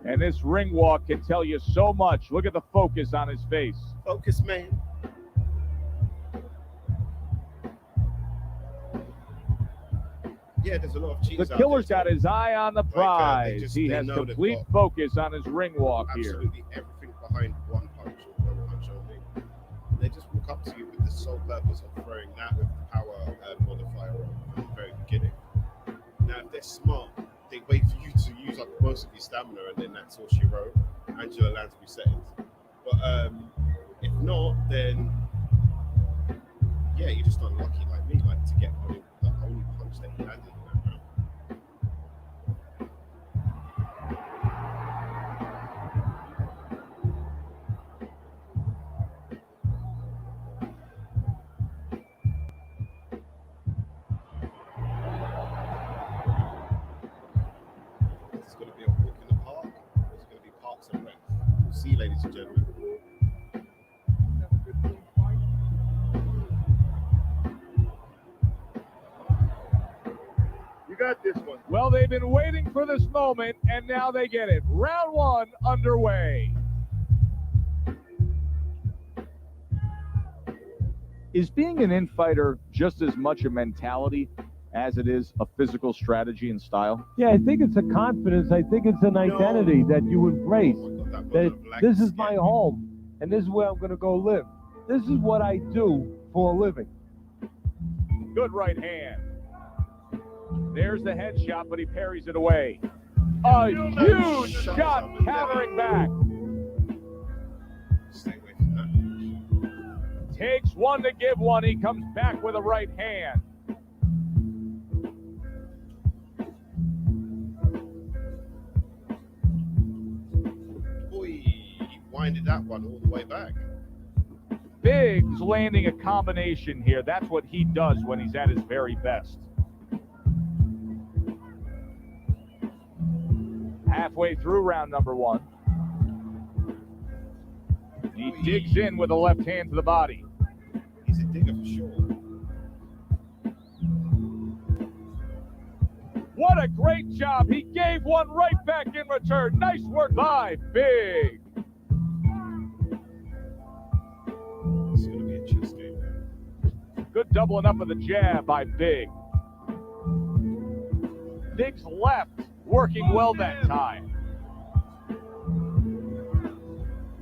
and this ring walk can tell you so much. Look at the focus on his face. Focus, man. Yeah, there's a lot of cheese The out killer's there, got his eye on the they prize. He they has know they've complete got focus on his ring walk here. absolutely everything behind one punch or one punch only. They just walk up to you with the sole purpose of throwing that with the power modifier on at the very beginning. Now, if they're smart, they wait for you to use up most of your stamina, and then that's all she wrote. Angela lands with settings. But if not, then yeah, you're just unlucky like me, like to get the only punch that he landed in that round. Is it going to be a walk in the park, or is it going to be parks and rec? We'll see, ladies and gentlemen. You got this one. Well, they've been waiting for this moment, and now they get it. Round one underway. Is being an infighter just as much a mentality as it is a physical strategy and style? Yeah, I think it's a confidence. I think it's an identity that you embrace. Oh my God, that That one black this is skin. my home, and this is where I'm going to go live. This is what I do for a living. Good right hand. There's the headshot, but he parries it away. A huge shot countering back. Stay away from that. Takes one to give one. He comes back with a right hand. Boy, he winded that one all the way back. Big's landing a combination here. That's what he does when he's at his very best. Halfway through round number one. He digs in with a left hand to the body. He's a digger for sure. What a great job. He gave one right back in return. Nice work by Big. It's going to be a chess game. Good doubling up of the jab by Big. Big's left working well that time.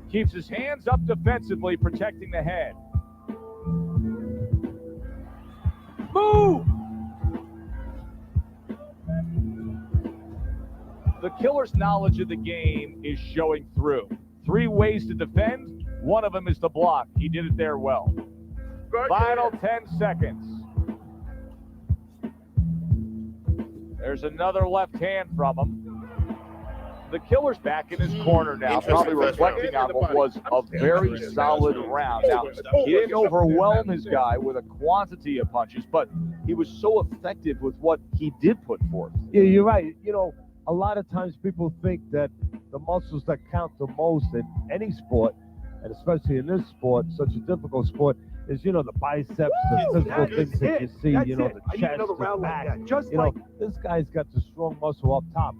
Keeps his hands up defensively, protecting the head. Move! The killer's knowledge of the game is showing through. 3 ways to defend. One of them is to block. He did it there well. Final 10 seconds. There's another left hand from him. The killer's back in his corner now, probably reflecting on what was a very solid round. Now, he didn't overwhelm his guy with a quantity of punches, but he was so effective with what he did put forth. Yeah, you're right. You know, a lot of times people think that the muscles that count the most in any sport, and especially in this sport, such a difficult sport, is, you know, the biceps, the physical things that you see, you know, the chest, the back. You know, this guy's got the strong muscle up top,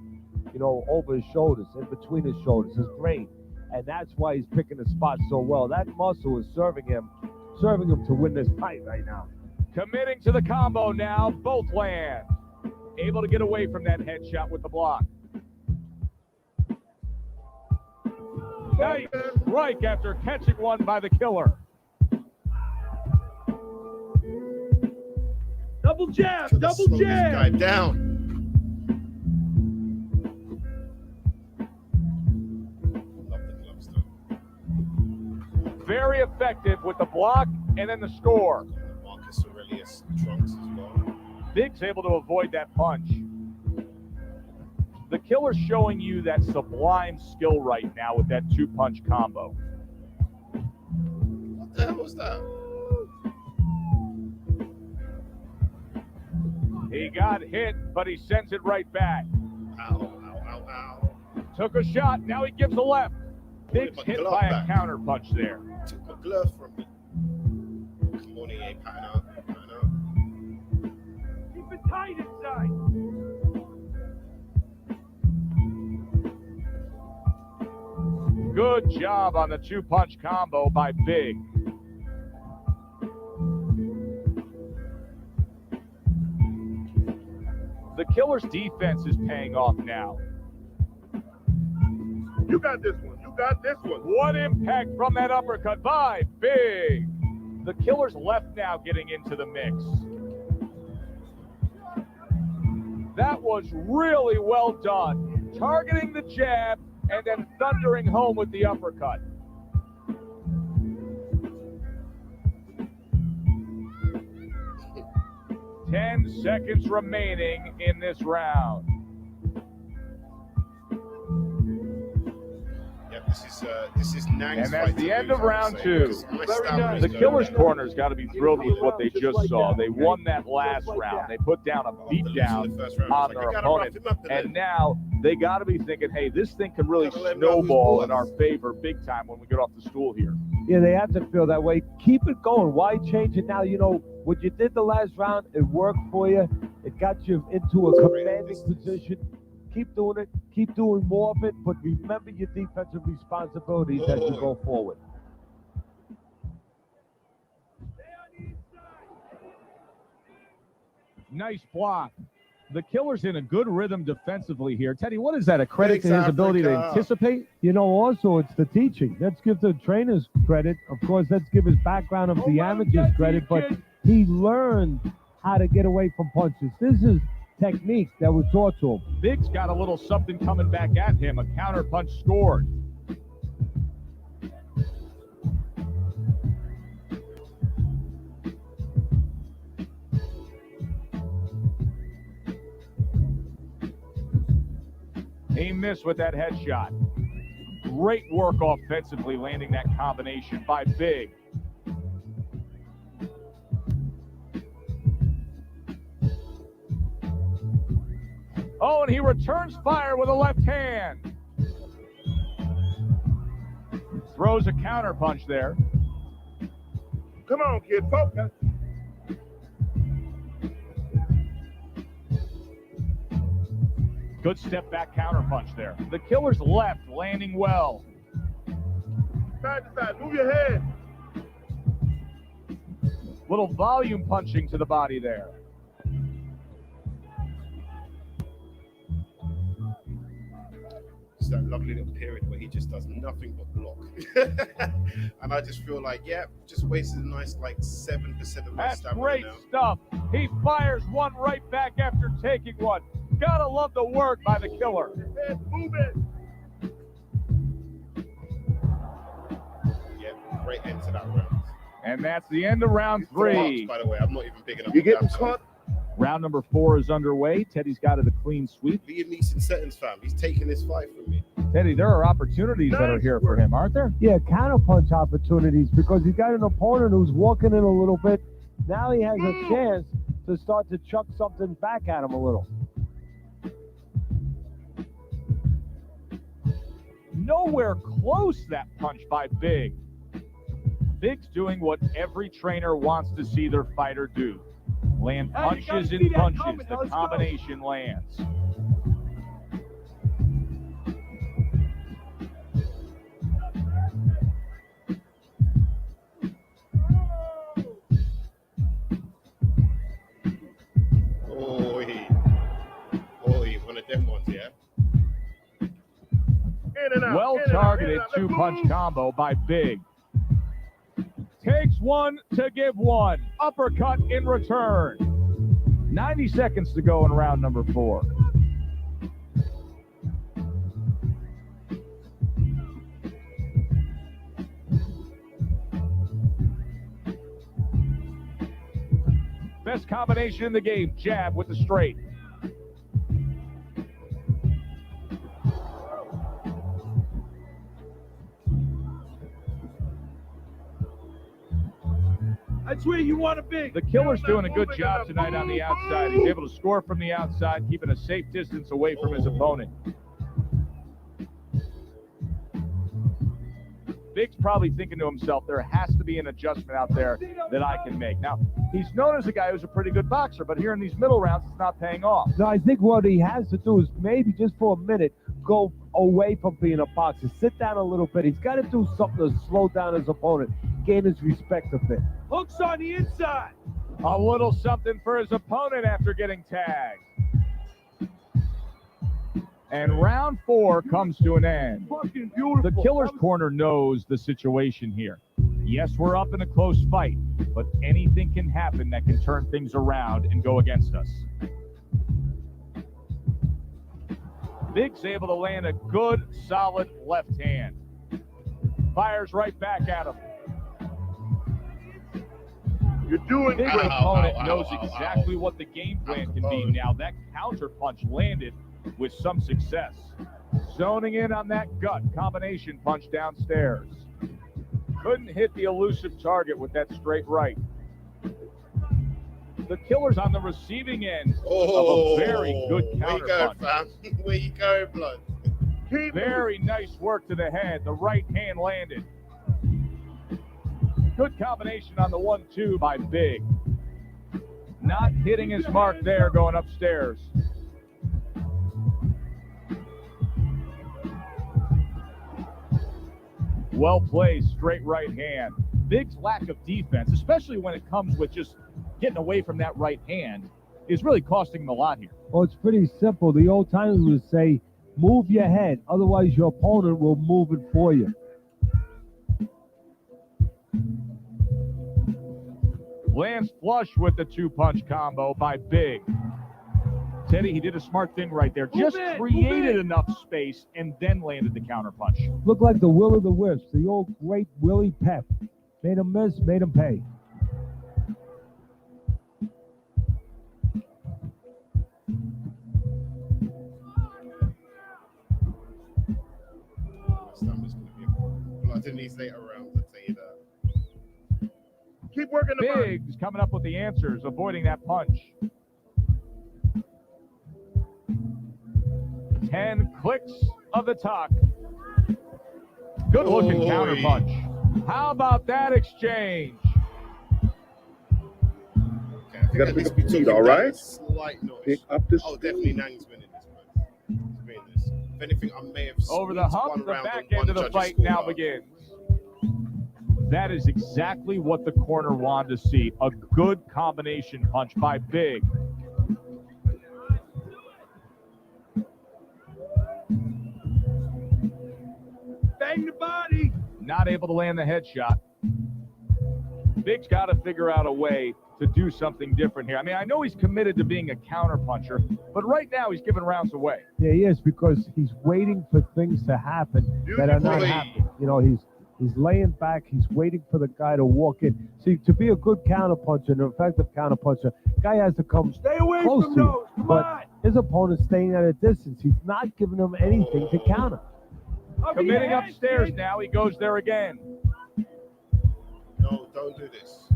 you know, over his shoulders, in between his shoulders, his brain. And that's why he's picking the spot so well. That muscle is serving him to win this fight right now. Committing to the combo now, both land. Able to get away from that headshot with the block. Nice strike after catching one by the killer. Double jab, double Slow this guy jab. down. Love the gloves, though. Very effective with the block and then the score. Marcus Aurelius trunks as well. Big's able to avoid that punch. The killer's showing you that sublime skill right now with that 2-punch combo. What the hell was that? He got hit, but he sends it right back. Ow, ow, ow, ow. Took a shot, now he gives a left. Big's my hit glove by a back. counter punch there. Took my glove from me. Come on, EA, pattern out. Keep it tight inside. Good job on the 2-punch combo by Big. The killer's defense is paying off now. You got this one. You got this one. What impact from that uppercut by Big. The killer's left now getting into the mix. That was really well done. Targeting the jab and then thundering home with the uppercut. Ten seconds remaining in this round. Yep, this is Nang's And that's fight the to end lose, of I would round say, 2. because my stamina is The going killer's down. corner's got to be thrilled with what they just saw. They won that last round. They put down a beatdown on their opponent. And now they got to be thinking, hey, this thing can really snowball in our favor big time when we get off the stool here. Yeah, they have to feel that way. Keep it going. Why change it now? You know, what you did the last round, it worked for you. It got you into a commanding position. Keep doing it. Keep doing more of it. But remember your defensive responsibilities as you go forward. Nice block. The killer's in a good rhythm defensively here. Teddy, what is that? A credit to his ability to anticipate? You know, also, it's the teaching. Let's give the trainers credit. Of course, let's give his background of the amateurs credit, but he learned how to get away from punches. This is technique that was taught to him. Big's got a little something coming back at him. A counter punch scored. He missed with that headshot. Great work offensively, landing that combination by Big. Oh, and he returns fire with a left hand. Throws a counter punch there. Come on, kid. Focus. Good step back counter punch there. The killer's left, landing well. Side to side. Move your head. Little volume punching to the body there. reached that lovely little period where he just does nothing but block. And I just feel like, yeah, just wasted a nice like 7% of my That's stamina great now. stuff. He fires one right back after taking one. Gotta love the work by the killer. Move it. Yeah, great end to that round. And that's the end of round 3. By the way, I'm not even big enough. You to getting dab caught? Round number 4 is underway. Teddy's got it a clean sweep. Liam Neeson settings, fam. He's taking this fight from me. Teddy, there are opportunities that are here for him, aren't there? Yeah, counterpunch opportunities because he's got an opponent who's walking in a little bit. Now he has a chance to start to chuck something back at him a little. Nowhere close that punch by Big. Big's doing what every trainer wants to see their fighter do. Land punches and punches. The combination lands. One of them ones, yeah. Well targeted 2-punch combo by Big. Takes one to give one. Uppercut in return. 90 seconds to go in round number 4. Best combination in the game, jab with the straight. That's where you want to be. The killer's doing a good job tonight on the outside. He's able to score from the outside, keeping a safe distance away from his opponent. Big's probably thinking to himself, there has to be an adjustment out there that I can make. Now, he's known as a guy who's a pretty good boxer, but here in these middle rounds, it's not paying off. No, I think what he has to do is maybe just for a minute go away from being a boxer. Sit down a little bit. He's got to do something to slow down his opponent, gain his respect a bit. Hooks on the inside. A little something for his opponent after getting tagged. And round 4 comes to an end. Fucking beautiful. The killer's corner knows the situation here. Yes, we're up in a close fight, but anything can happen that can turn things around and go against us. Big's able to land a good, solid left hand. Fires right back at him. You're doing Big great. opponent knows exactly what the game plan can be. Now that counter punch landed with some success. Zoning in on that gut combination punch downstairs. Couldn't hit the elusive target with that straight right. The killer's on the receiving end of a very good counter punch. Fam? Where you going, blood? Very nice work to the head. The right hand landed. Good combination on the 1-2 by Big. Not hitting his mark there going upstairs. Well played, straight right hand. Big's lack of defense, especially when it comes with just getting away from that right hand, is really costing him a lot here. Well, it's pretty simple. The old timers would say, move your head, otherwise your opponent will move it for you. Lands flush with the 2-punch combo by Big. Teddy, he did a smart thing right there. Just created enough space and then landed the counter punch. Looked like the Will of the Wisps, the old great Willie Pep. Made him miss, made him pay. Stamina's going to be a blood in these later rounds, I'll tell you that. Keep working the body. Big's coming up with the answers, avoiding that punch. 10 clicks of the talk. Good looking counter punch. How about that exchange? Okay, I think gotta at pick least up we the took speed, him all down right? a slight notch. Pick up the Oh, definitely Nang's winning this one. He's winning this. If anything, I may have Over the squeezed hump, one the round back on end of one the judge's fight now scorecard. begins. That is exactly what the corner wanted to see. A good combination punch by Big. Not able to land the headshot. Big's got to figure out a way to do something different here. I mean, I know he's committed to being a counterpuncher, but right now he's giving rounds away. Yeah, he is, because he's waiting for things to happen that are not happening. You know, he's laying back. He's waiting for the guy to walk in. See, to be a good counterpuncher, an effective counterpuncher, guy has to come Stay away close from to you. those. Come But on. his opponent's staying at a distance. He's not giving him anything to counter. Committing upstairs now. He goes there again. No, don't do this.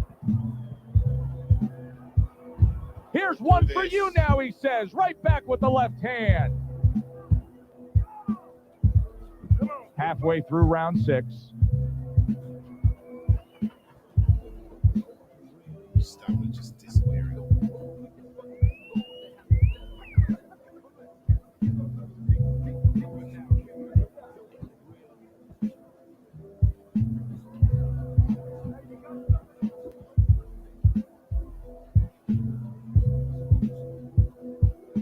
Here's one for you now, he says. Right back with the left hand. Halfway through round 6. Stamina just disappearing.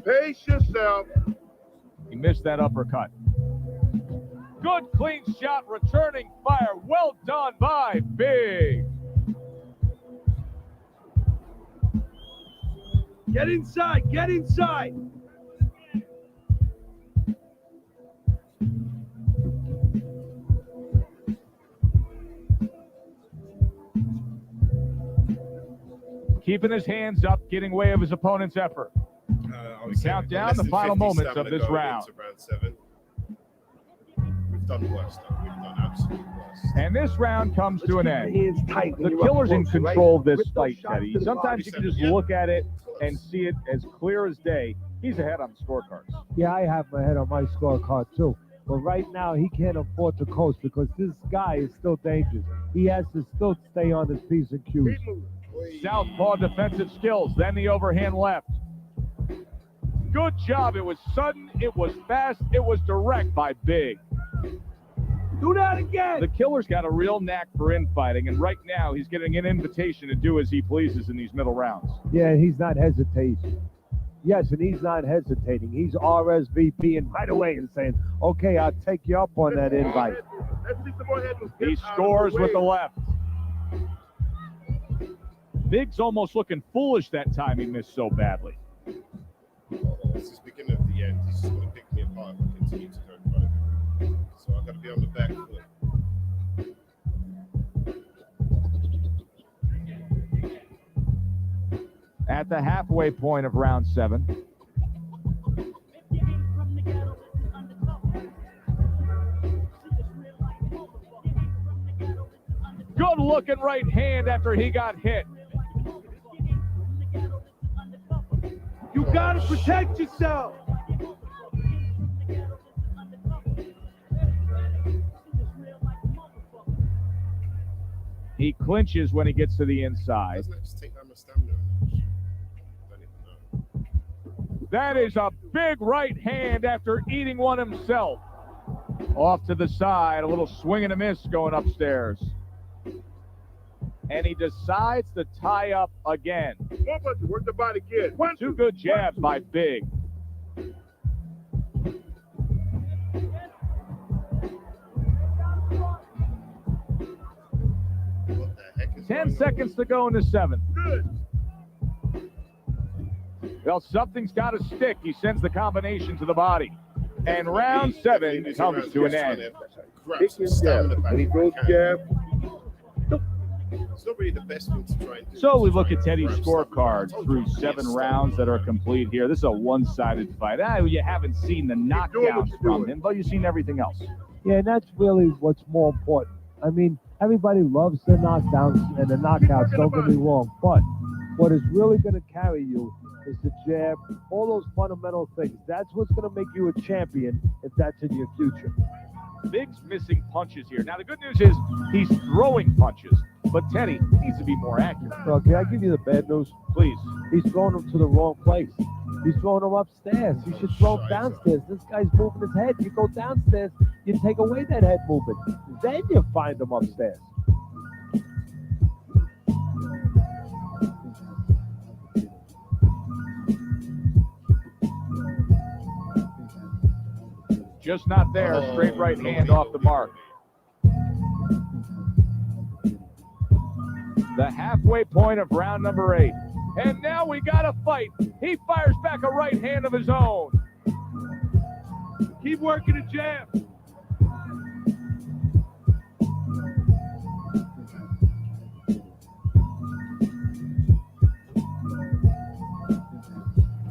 Pace yourself. He missed that uppercut. Good clean shot, returning fire. Well done by Big. Get inside. Get inside. Keeping his hands up, getting way of his opponent's effort. We count down the final moments of this round. Round 7. We've done worse, though. We've done absolute worse. And this round comes to an end. Hands tight. The killer's in control of this fight, Teddy. Sometimes you can just look at it and see it as clear as day. He's ahead on the scorecards. Yeah, I have my head on my scorecard too. But right now, he can't afford to coast because this guy is still dangerous. He has to still stay on his P's and Q's. Southpaw defensive skills, then the overhand left. Good job. It was sudden, it was fast, it was direct by Big. Do that again. The killer's got a real knack for infighting, and right now he's getting an invitation to do as he pleases in these middle rounds. Yeah, he's not hesitating. Yes, and he's not hesitating. He's RSVPing right away and saying, okay, I'll take you up on that invite. He scores with the left. Big's almost looking foolish that time he missed so badly. This is beginning of the end. He's just going to pick me apart and continue to go in front of him. So I've got to be on the back foot. At the halfway point of round 7. Good looking right hand after he got hit. You gotta protect yourself. He clinches when he gets to the inside. Doesn't that just take down my stamina? I don't even know. That is a big right hand after eating one himself. Off to the side, a little swing and a miss going upstairs. And he decides to tie up again. Work the body, kid. Two good jabs by Big. What the heck is 10 going seconds to go in the 7th. Well, something's got to stick. He sends the combination to the body. And round 7 comes to an end. Grab some stamina back. He goes jab. It's not really the best thing to try and do. So we to look try at and Teddy's grab stamina. scorecard through 7 rounds that are complete here. This is a one-sided fight. You haven't seen the knockdowns from him, but you've seen everything else. Yeah, and that's really what's more important. I mean, everybody loves the knockdowns and the knockouts, don't get me wrong, but what is really going to carry you is the jab, all those fundamental things. That's what's going to make you a champion if that's in your future. Big's missing punches here. Now, the good news is he's throwing punches, but Teddy needs to be more accurate. So, can I give you the bad news? Please. He's throwing them to the wrong place. He's throwing them upstairs. You should throw them downstairs. This guy's moving his head. You go downstairs, you take away that head movement. Then you find them upstairs. Just not there. Straight right hand off the mark. The halfway point of round number 8. And now we got a fight. He fires back a right hand of his own. Keep working the jab.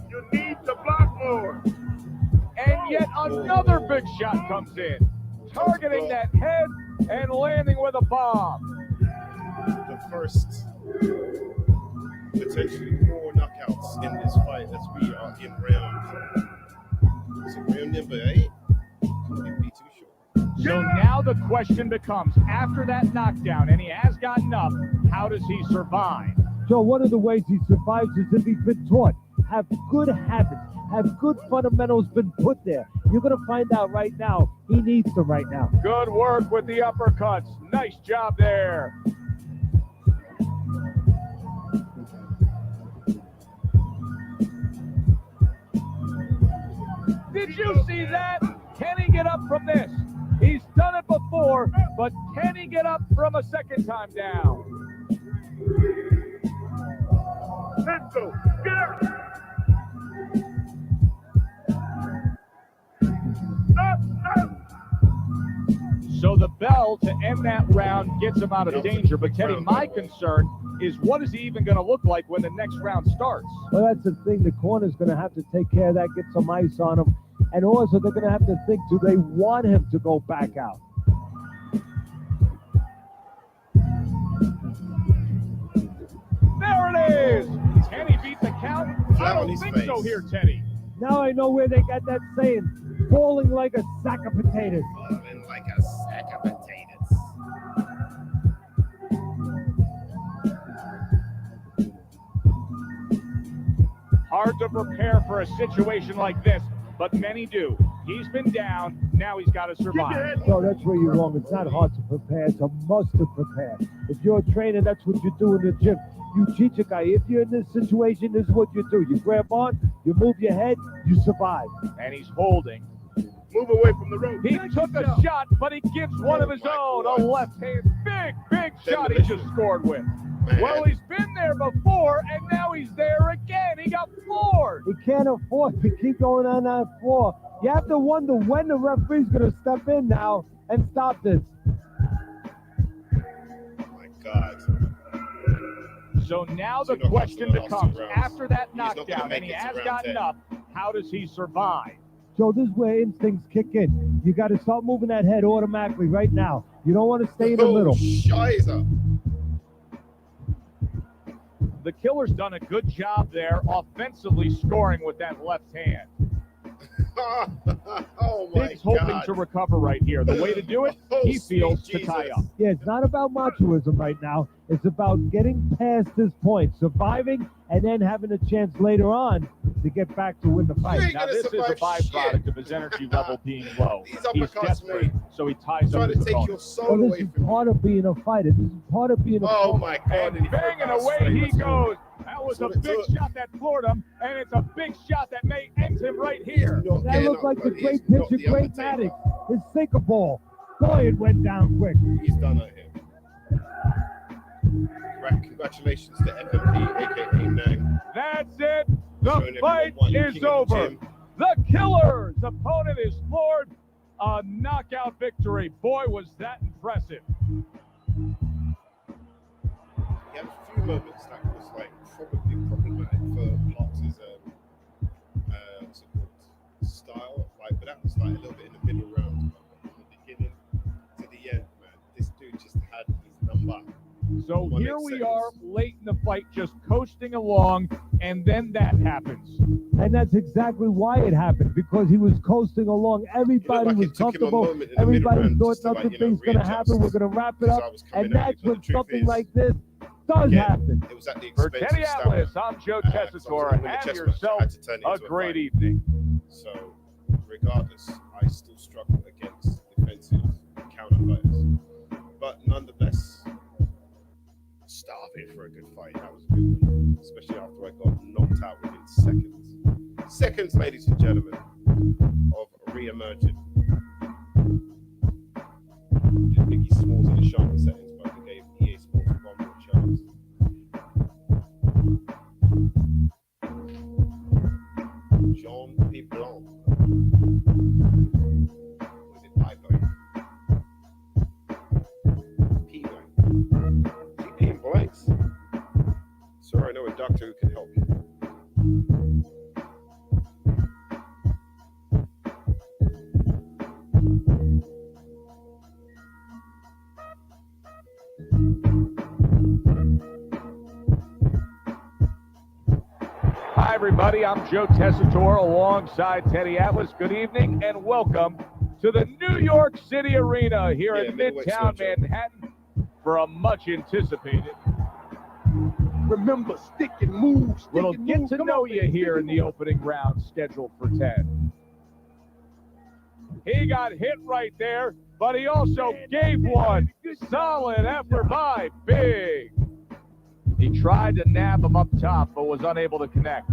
You need to block more. And yet another big shot comes in, targeting that head and landing with a bomb. The first potentially 4 knockouts in this fight as we are in round. Is it round number 8? It'd be too short. So now the question becomes, after that knockdown, and he has gotten up, how does he survive? So one of the ways he survives is if he's been taught, have good habits, have good fundamentals been put there. You're going to find out right now, he needs them right now. Good work with the uppercuts. Nice job there. Did you see that? Can he get up from this? He's done it before, but can he get up from a second time down? Let's go. Get up. So the bell to end that round gets him out of danger. But Teddy, my concern is what is he even going to look like when the next round starts? Well, that's the thing. The corner's going to have to take care of that, get some ice on him. And also, they're going to have to think, do they want him to go back out? There it is! Can he beat the count? I don't think so here, Teddy. Now I know where they got that saying, falling like a sack of potatoes. Falling like a sack of potatoes. Hard to prepare for a situation like this, but many do. He's been down, now he's got to survive. So that's where you're wrong. It's not hard to prepare, it's a must to prepare. If you're a trainer, that's what you do in the gym. You teach a guy, if you're in this situation, this is what you do. You grab on, you move your head, you survive. And he's holding. Move away from the rope. He took a shot, but he gives one of his own. A left hand, big shot he just scored with. Well, he's been there before, and now he's there again. He got floored. He can't afford to keep going on that floor. You have to wonder when the referee's going to step in now and stop this. Oh my God. So now the question becomes, after that knockdown, and he has gotten up, how does he survive? So this is where instincts kick in. You got to start moving that head automatically right now. You don't want to stay in the middle. Shiza. The killer's done a good job there offensively scoring with that left hand. Oh my He's hoping God. to recover right here. The way to do it, he feels to tie up. Yeah, it's not about machoism right now. It's about getting past this point, surviving, and then having a chance later on to get back to win the fight. Now this is a byproduct of his energy level being low. These He's uppercuts, desperate, man. so he ties up Trying his to take your opponent. soul Well, this away is from part of being a fighter. This is part of being a Oh my God. And banging away he goes. That was a That's what it big took. shot that floored him, and it's a big shot that may end him right here. That looked like the great pitcher, great Maddox. His sinker ball. Boy, it went down quick. He's done it here. Congratulations to FMP, aka Nang. That's it. The Showing fight everyone is king of the over. gym. The killer's opponent is floored. A knockout victory. Boy, was that impressive. He had a few moments that was like probably problematic for Blox's style of fight, but that was like a little bit in the middle round. From the beginning to the end, man. This dude just had his number. So 1 here 8 we seconds. are late in the fight, just coasting along, and then that happens. And that's exactly why it happened, because he was coasting along. Everybody like was it took him a comfortable. moment in the Everybody middle thought round just to, like, nothing you know, thing's going to readjust. happen. We're going to wrap it Because up. I was coming And at that's you, but when the truth something is, like this does again, happen. It was at the For expense Teddy of stamina. Atlas, I'm Joe Because I was Tessitore. gonna win the Have chess match. I yourself had to turn it a into great fight. evening. So, regardless, I still struggle against defensive counter fighters. But nonetheless, starving for a good fight. That was a good one, especially after I got knocked out within seconds. Seconds, ladies and gentlemen, of re-emerging. Biggie Smalls in the shot. know a doctor who can help you. Hi, everybody. I'm Joe Tessitore alongside Teddy Atlas. Good evening and welcome to the New York City Arena here in Midtown Manhattan for a much anticipated Remember, stick and move. little get to know you here in the opening round scheduled for 10. He got hit right there, but he also gave one. Solid effort by Big. He tried to nab him up top, but was unable to connect.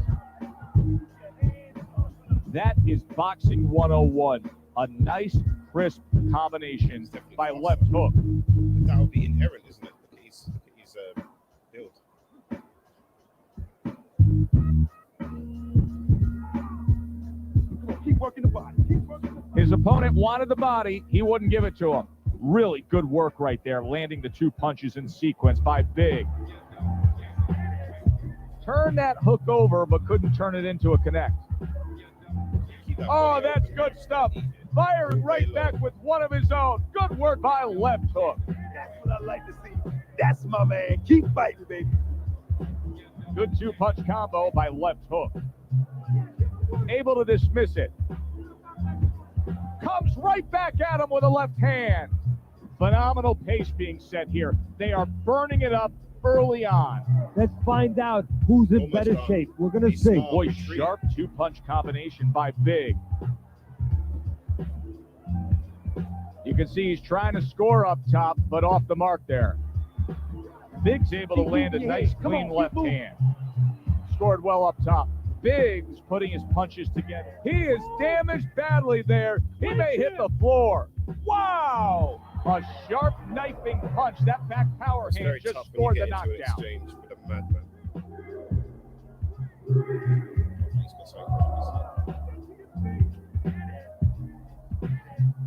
That is boxing 101. A nice, crisp combination by left hook. That would be inherent, isn't it? Look at his build. Keep working the body. His opponent wanted the body. He wouldn't give it to him. Really good work right there, landing the 2 punches in sequence by Big. Turned that hook over, but couldn't turn it into a connect. Oh, that's good stuff. Firing right back with one of his own. Good work by left hook. That's what I like to see. That's my man. Keep fighting, baby. Good 2-punch combo by left hook. Able to dismiss it. Comes right back at him with a left hand. Phenomenal pace being set here. They are burning it up early on. Let's find out who's in better shape. We're going to see. Boy, sharp 2-punch combination by Big. You can see he's trying to score up top, but off the mark there. Big's able to land a nice, clean left hand. Scored well up top. Big's putting his punches together. He is damaged badly there. He may hit the floor. Wow! A sharp knifing punch. That back power hand just scored the knockdown. Exchange with a madman.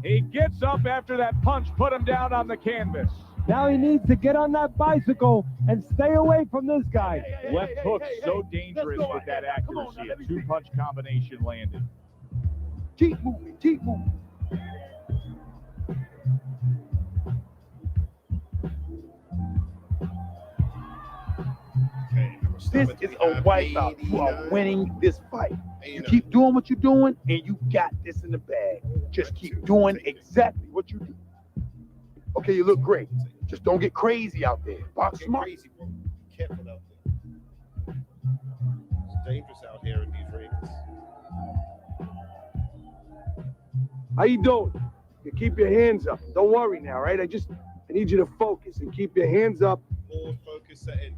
He gets up after that punch, put him down on the canvas. Now he needs to get on that bicycle and stay away from this guy. Left hook so dangerous with that accuracy. A 2-punch combination landed. Keep moving. Keep moving. This is a wipeout. You are winning this fight. You keep doing what you're doing, and you got this in the bag. Just keep doing exactly what you do. Okay, you look great. Just don't get crazy out there. Box smart. Crazy, bro. Be careful out there. It's dangerous out here in these rings. How you doing? You keep your hands up. Don't worry now, right? I need you to focus and keep your hands up. More focus settings.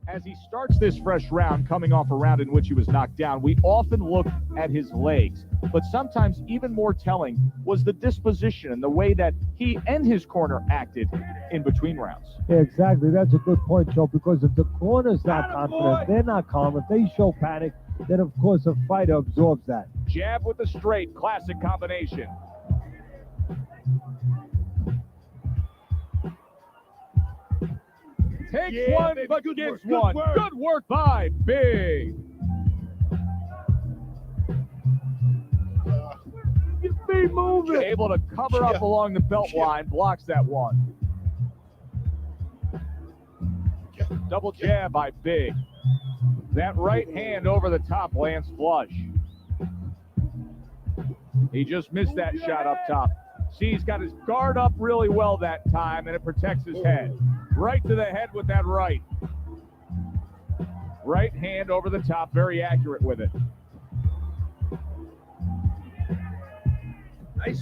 As he starts this fresh round, coming off a round in which he was knocked down, we often look at his legs. But sometimes even more telling was the disposition and the way that he and his corner acted in between rounds. Yeah, exactly. That's a good point, Joe, because if the corner's not confident, they're not calm. If they show panic, then, of course, a fighter absorbs that. Jab with the straight, classic combination. Takes one, but gives one. Good work by Big. Be moving. Able to cover up along the belt line, blocks that one. Double jab by Big. That right hand over the top lands flush. He just missed that shot up top. See, he's got his guard up really well that time, and it protects his head. Right to the head with that right. Right hand over the top, very accurate with it.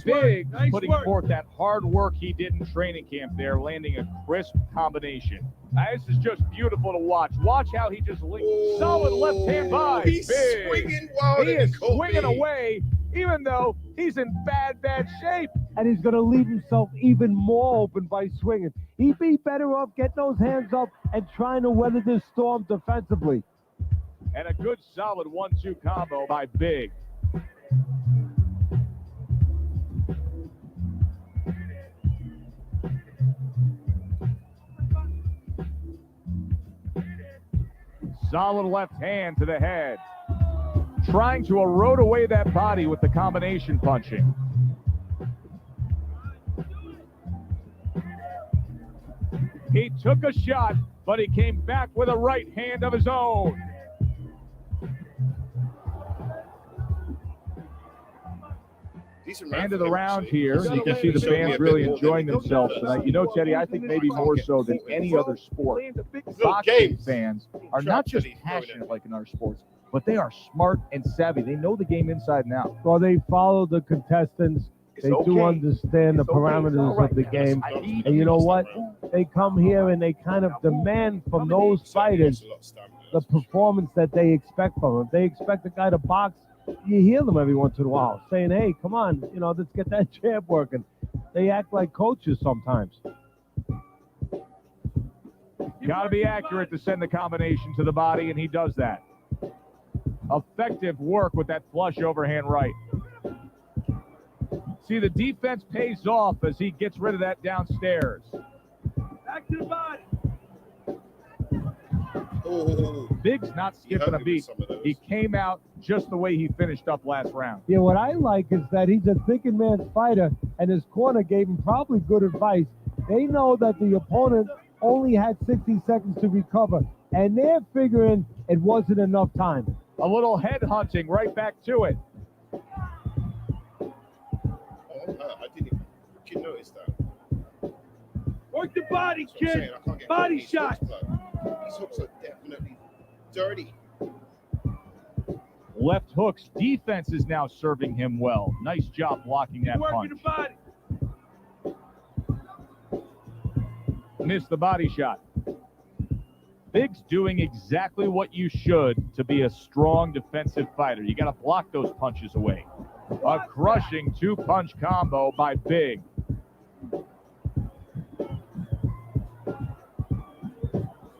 Big putting forth that hard work he did in training camp there, landing a crisp combination. This is just beautiful to watch. Watch how he just linked. Solid left hand by He's Big. swinging wild. He is swinging away, even though he's in bad shape. And he's going to leave himself even more open by swinging. He'd be better off getting those hands up and trying to weather this storm defensively. And a good solid 1-2 combo by Big. Solid left hand to the head. Trying to erode away that body with the combination punching. He took a shot, but he came back with a right hand of his own. End of the round here. You can see the fans really enjoying themselves tonight. You know, Teddy, I think maybe more so than any other sport, boxing fans are not just passionate like in other sports, but they are smart and savvy. They know the game inside and out. Well, they follow the contestants. They do understand the parameters of the game. And you know what? They come here and they kind of demand from those fighters the performance that they expect from them. If they expect a guy to box, you hear them every once in a while saying, hey, come on, you know, let's get that jab working. They act like coaches sometimes. Got to be accurate to send the combination to the body, and he does that. Effective work with that flush overhand right. See, the defense pays off as he gets rid of that downstairs. Back to the body. Oh. Big's not skipping a beat. He came out just the way he finished up last round. Yeah, what I like is that he's a thinking man's fighter, and his corner gave him probably good advice. They know that the opponent only had 60 seconds to recover, and they're figuring it wasn't enough time. A little head hunting right back to it. I didn't even notice that. Work the body, kid. Body shot. These hooks are definitely dirty. Left hook's defense is now serving him well. Nice job blocking that punch. The body. Missed the body shot. Big's doing exactly what you should to be a strong defensive fighter. You got to block those punches away. A crushing two-punch combo by Big.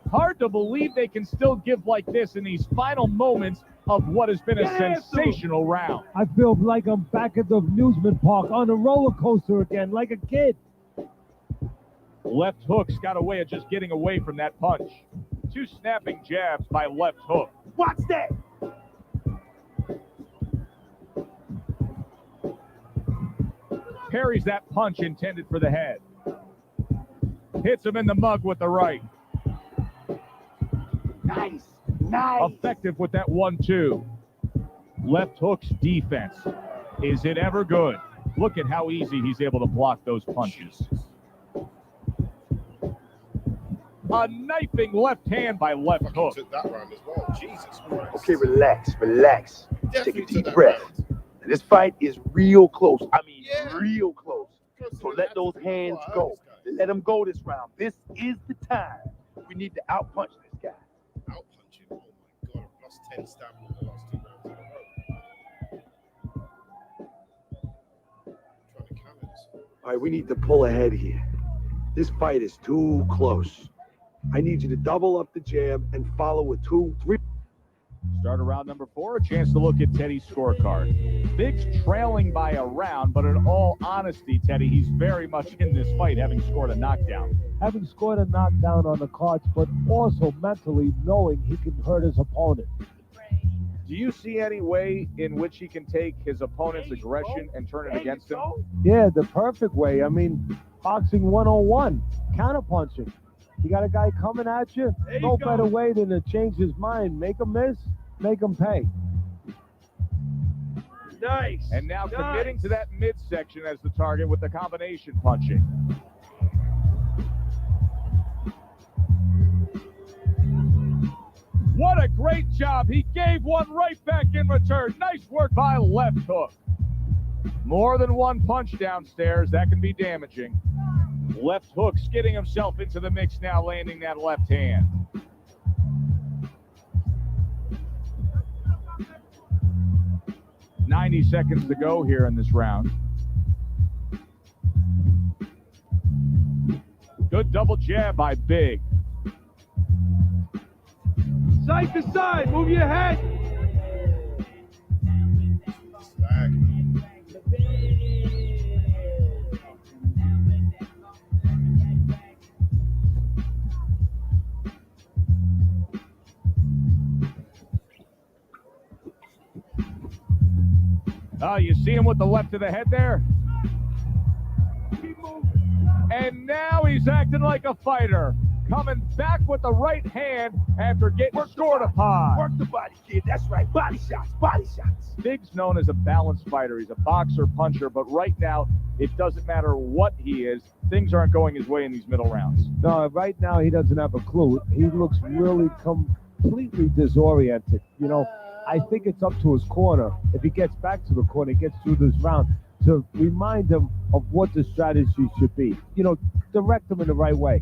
Hard to believe they can still give like this in these final moments of what has been a sensational round. I feel like I'm back at the amusement park on a roller coaster again, like a kid. Left hook's got a way of just getting away from that punch. Two snapping jabs by left hook. Watch that. Parries that punch intended for the head. Hits him in the mug with the right. Nice. Effective with that 1-2. Left hook's defense. Is it ever good? Look at how easy he's able to block those punches. A knifing left hand by left hook. Took that round as well. Jesus Christ. Okay, relax. Definitely Take a deep breath. This fight is real close. I mean, real close. So let those hands go. Let them go this round. This is the time. We need to outpunch this guy. Outpunch him? Oh my God, I've lost 10 stamina in the last 2 rounds in a row. Trying to counter this. All right, we need to pull ahead here. This fight is too close. I need you to double up the jab and follow with 2, 3. Start of round number 4, a chance to look at Teddy's scorecard. Big's trailing by a round, but in all honesty, Teddy, he's very much in this fight, having scored a knockdown. Having scored a knockdown on the cards, but also mentally knowing he can hurt his opponent. Do you see any way in which he can take his opponent's aggression and turn it against him? Yeah, the perfect way. I mean, boxing 101, counterpunching. You got a guy coming at you, no better way than to change his mind. Make him miss, make him pay. Nice. And now committing to that midsection as the target with the combination punching. What a great job. He gave one right back in return. Nice work by left hook. More than one punch downstairs. That can be damaging. Left hook skidding himself into the mix now, landing that left hand. "90 seconds to go here in this round. Good double jab by Big. Side to side, move your head. Oh, you see him with the left to the head there? And now he's acting like a fighter. Coming back with the right hand after getting scored upon. Work the body, kid. That's right. Body shots, body shots. Big's known as a balanced fighter. He's a boxer, puncher, but right now, it doesn't matter what he is. Things aren't going his way in these middle rounds. No, right now he doesn't have a clue. He looks really completely disoriented. You know, I think it's up to his corner. If he gets back to the corner, he gets through this round, to remind him of what the strategy should be. You know, direct him in the right way.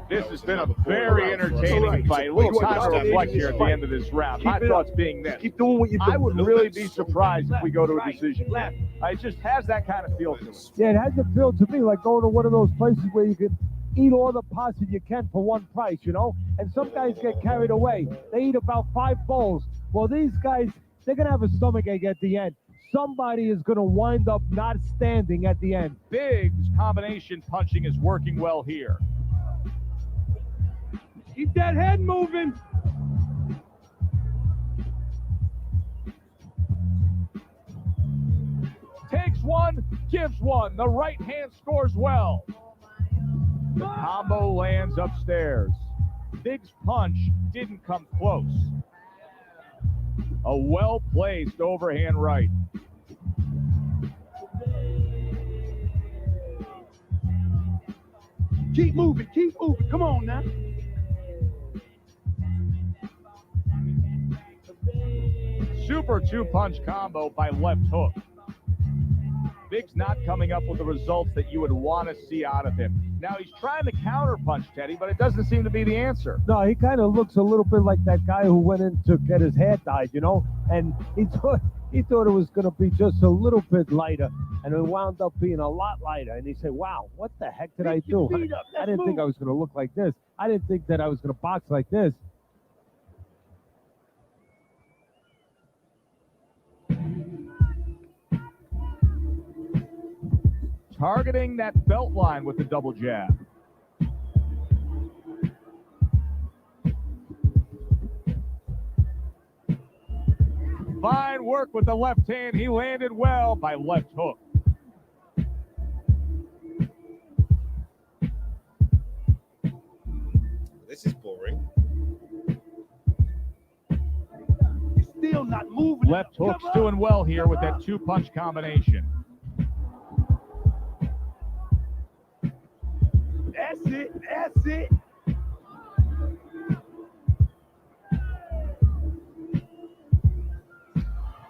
This has been a very entertaining fight. A little time to reflect here at the end of this round. My thoughts being this. Keep doing what you're doing. I would really be surprised if we go to a decision. It just has that kind of feel to it. Yeah, it has a feel to me like going to one of those places where you can eat all the pasta you can for one price, you know? And some guys get carried away. They eat about 5 bowls. Well, these guys, they're going to have a stomachache at the end. Somebody is going to wind up not standing at the end. Big's combination punching is working well here. Keep that head moving. Takes one, gives one. The right hand scores well. The combo lands upstairs. Big's punch didn't come close. A well-placed overhand right. Keep moving, keep moving. Come on now. Super 2-punch combo by left hook. Big's not coming up with the results that you would want to see out of him. Now he's trying to counter punch Teddy, but it doesn't seem to be the answer. No, he kind of looks a little bit like that guy who went in to get his hair dyed, you know, and he thought it was going to be just a little bit lighter, and it wound up being a lot lighter. And he said, wow, what the heck did I do? I didn't think I was going to look like this. I didn't think that I was going to box like this. Targeting that belt line with the double jab. Fine work with the left hand. He landed well by left hook. This is boring. You're still not moving. Left hook's doing well here with that 2-punch combination. That's it. That's it.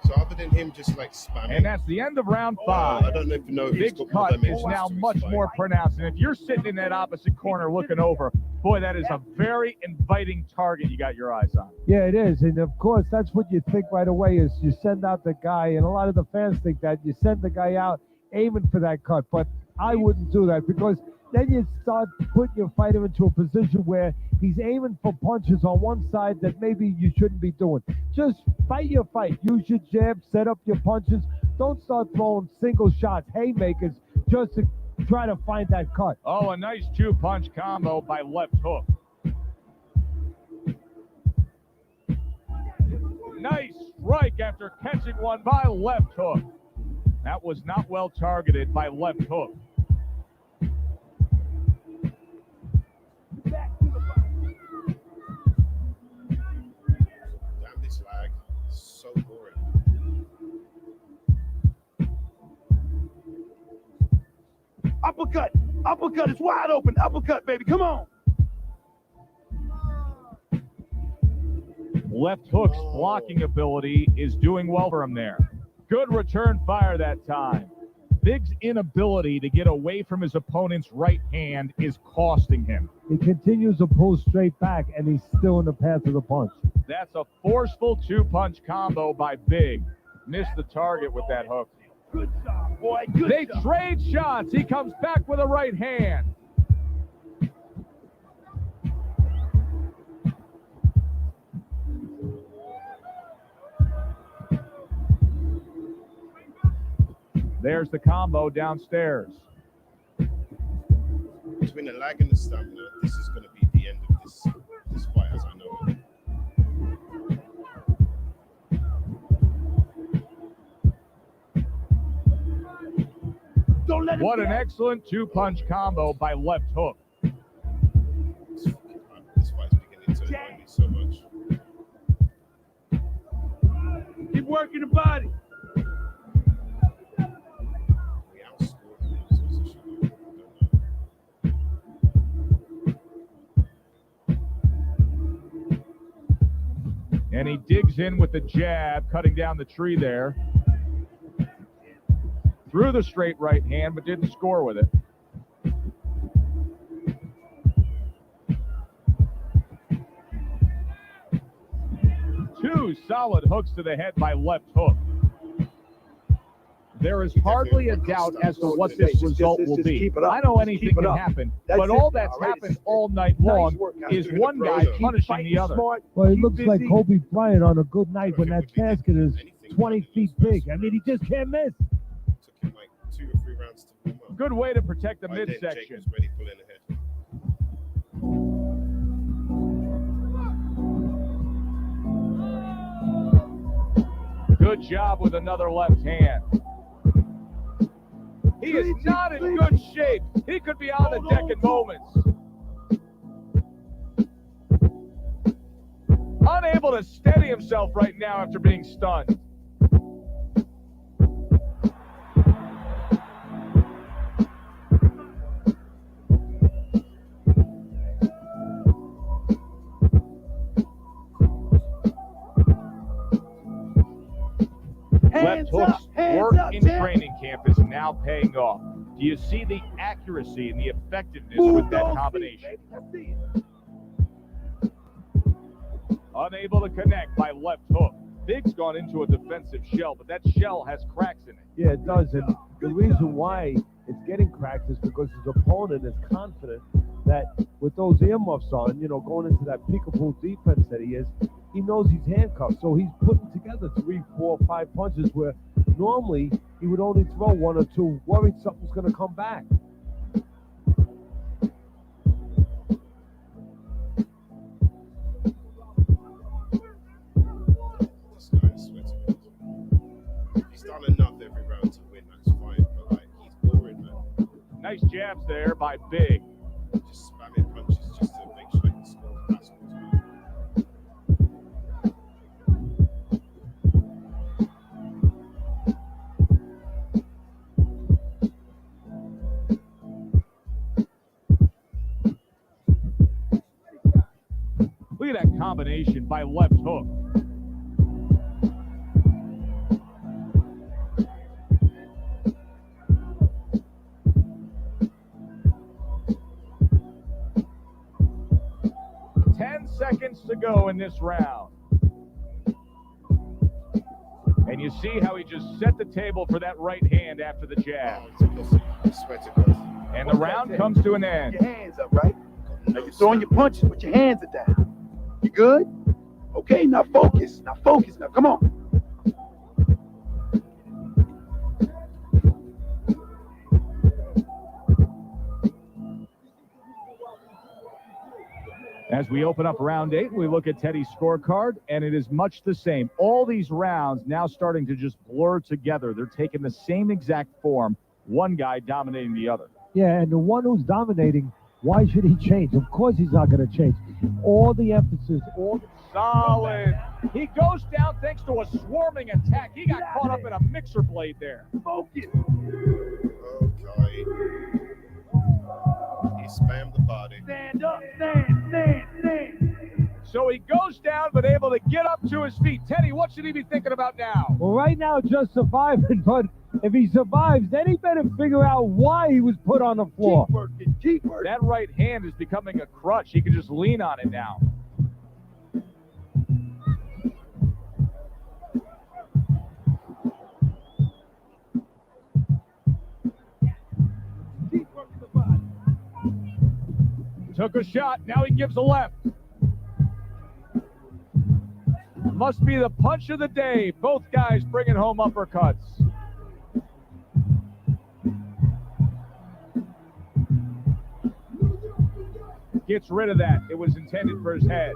So other than him just like spamming. And that's the end of round 5. I don't know if you know if Big's cut is now much more pronounced. And if you're sitting in that opposite corner looking over, boy, that is a very inviting target you got your eyes on. Yeah, it is. And of course, that's what you think right away is you send out the guy, and a lot of the fans think that you send the guy out aiming for that cut. But I wouldn't do that, because then you start putting your fighter into a position where he's aiming for punches on one side that maybe you shouldn't be doing. Just fight your fight. Use your jab, set up your punches. Don't start throwing single shots, haymakers, just to try to find that cut. Oh, a nice 2-punch combo by left hook. Nice strike after catching one by left hook. That was not well targeted by left hook. Damn, this lag. So boring. Uppercut. Uppercut is wide open. Uppercut, baby. Come on. Left hook's blocking ability is doing well for him there. Good return fire that time. Big's inability to get away from his opponent's right hand is costing him. He continues to pull straight back, and he's still in the path of the punch. That's a forceful 2-punch combo by Big. Missed the target with that hook. Good job, boy. Good They job. trade shots. He comes back with a right hand. There's the combo downstairs. Between the lag and the stamina, this is going to be the end of this fight as I know it. Don't let him What an get. excellent two-punch combo by left hook. This fight's beginning to annoy me so much. Keep working the body. We outscored him in this position. And he digs in with the jab, cutting down the tree there. Threw the straight right hand, but didn't score with it. Two solid hooks to the head by left hook. There is hardly a doubt as to what this result will be. I know anything can happen, but all that's happened all night long is one guy punishing the other. Well, it looks like Kobe Bryant on a good night when that basket is 20 feet big. I mean, he just can't miss. Took him like 2 or 3 rounds to warm up. Good way to protect the By then, Jake midsection. was ready pulling ahead. Good job with another left hand. He is not in good shape. He could be on the deck in moments. Unable to steady himself right now after being stunned. Left hook's work in training camp is now paying off. Do you see the accuracy and the effectiveness with that combination? Unable to connect by left hook. Big's gone into a defensive shell, but that shell has cracks in it. Yeah, it does. And the reason why it's getting cracked is because his opponent is confident that with those earmuffs on, you know, going into that peekaboo defense that he is, he knows he's handcuffed. So he's putting together 3, 4, 5 punches where normally he would only throw 1 or 2, worried something's going to come back. This guy is sweating. He's done enough every round to win, that's fine. But like, he's boring, man. Nice jabs there by Big. Just spamming punches just to make sure he can score the last one. Look at that combination by left hook. Seconds to go in this round. And you see how he just set the table for that right hand after the jab. Oh, it's a pussy. I swear to God. And the round comes to an end. Your hands up, right? Now you're throwing your punches, but your hands are down. You good? Okay, now focus. Now focus. Now come on. As we open up round 8, we look at Teddy's scorecard, and it is much the same. All these rounds now starting to just blur together. They're taking the same exact form, one guy dominating the other. Yeah, and the one who's dominating, why should he change? Of course he's not going to change. All the emphasis, all the... Solid. He goes down thanks to a swarming attack. He got caught up in a mixer blade there. Focus. Okay. He spammed the body. Stand up. Stand. So he goes down, but able to get up to his feet. Teddy, what should he be thinking about now? Well, right now, just surviving, but if he survives, then he better figure out why he was put on the floor. Keep working. Keep working. That right hand is becoming a crutch. He can just lean on it now. Keep working the body. Took a shot. Now he gives a left. Must be the punch of the day. Both guys bringing home uppercuts. Gets rid of that. It was intended for his head.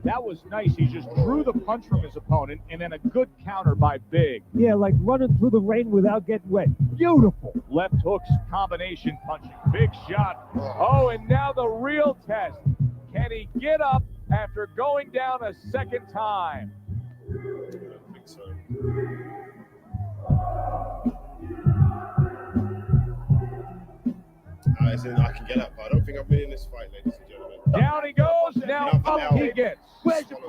That was nice. He just drew the punch from his opponent, and then a good counter by Big. Yeah, like running through the rain without getting wet. Beautiful. Left hooks, combination punching. Big shot. Oh, and now the real test. Can he get up after going down a second time? I don't think so. As in, I can get up, but I don't think I'm winning this fight, ladies and gentlemen. Down he goes. Now up he gets.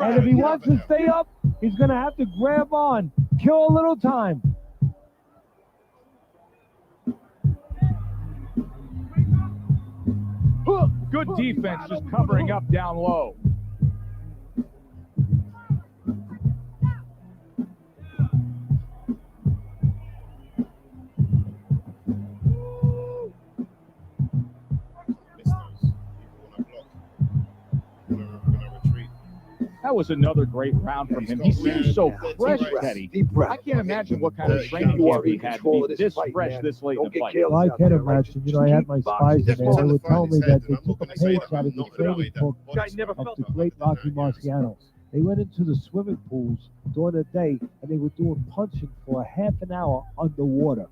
And if he wants to stay up, he's going to have to grab on. Kill a little time. Good defense, just covering up down low. That was another great round from him. He seems so fresh, Teddy. I can't imagine what kind of training camp he had to be this fresh this late in the fight. Well, I can't imagine. You know, I had my spies in there. They would tell me that they took a page out of the training book of the great Rocky Marciano. They went into the swimming pools during the day, and they were doing punching for a half an hour underwater.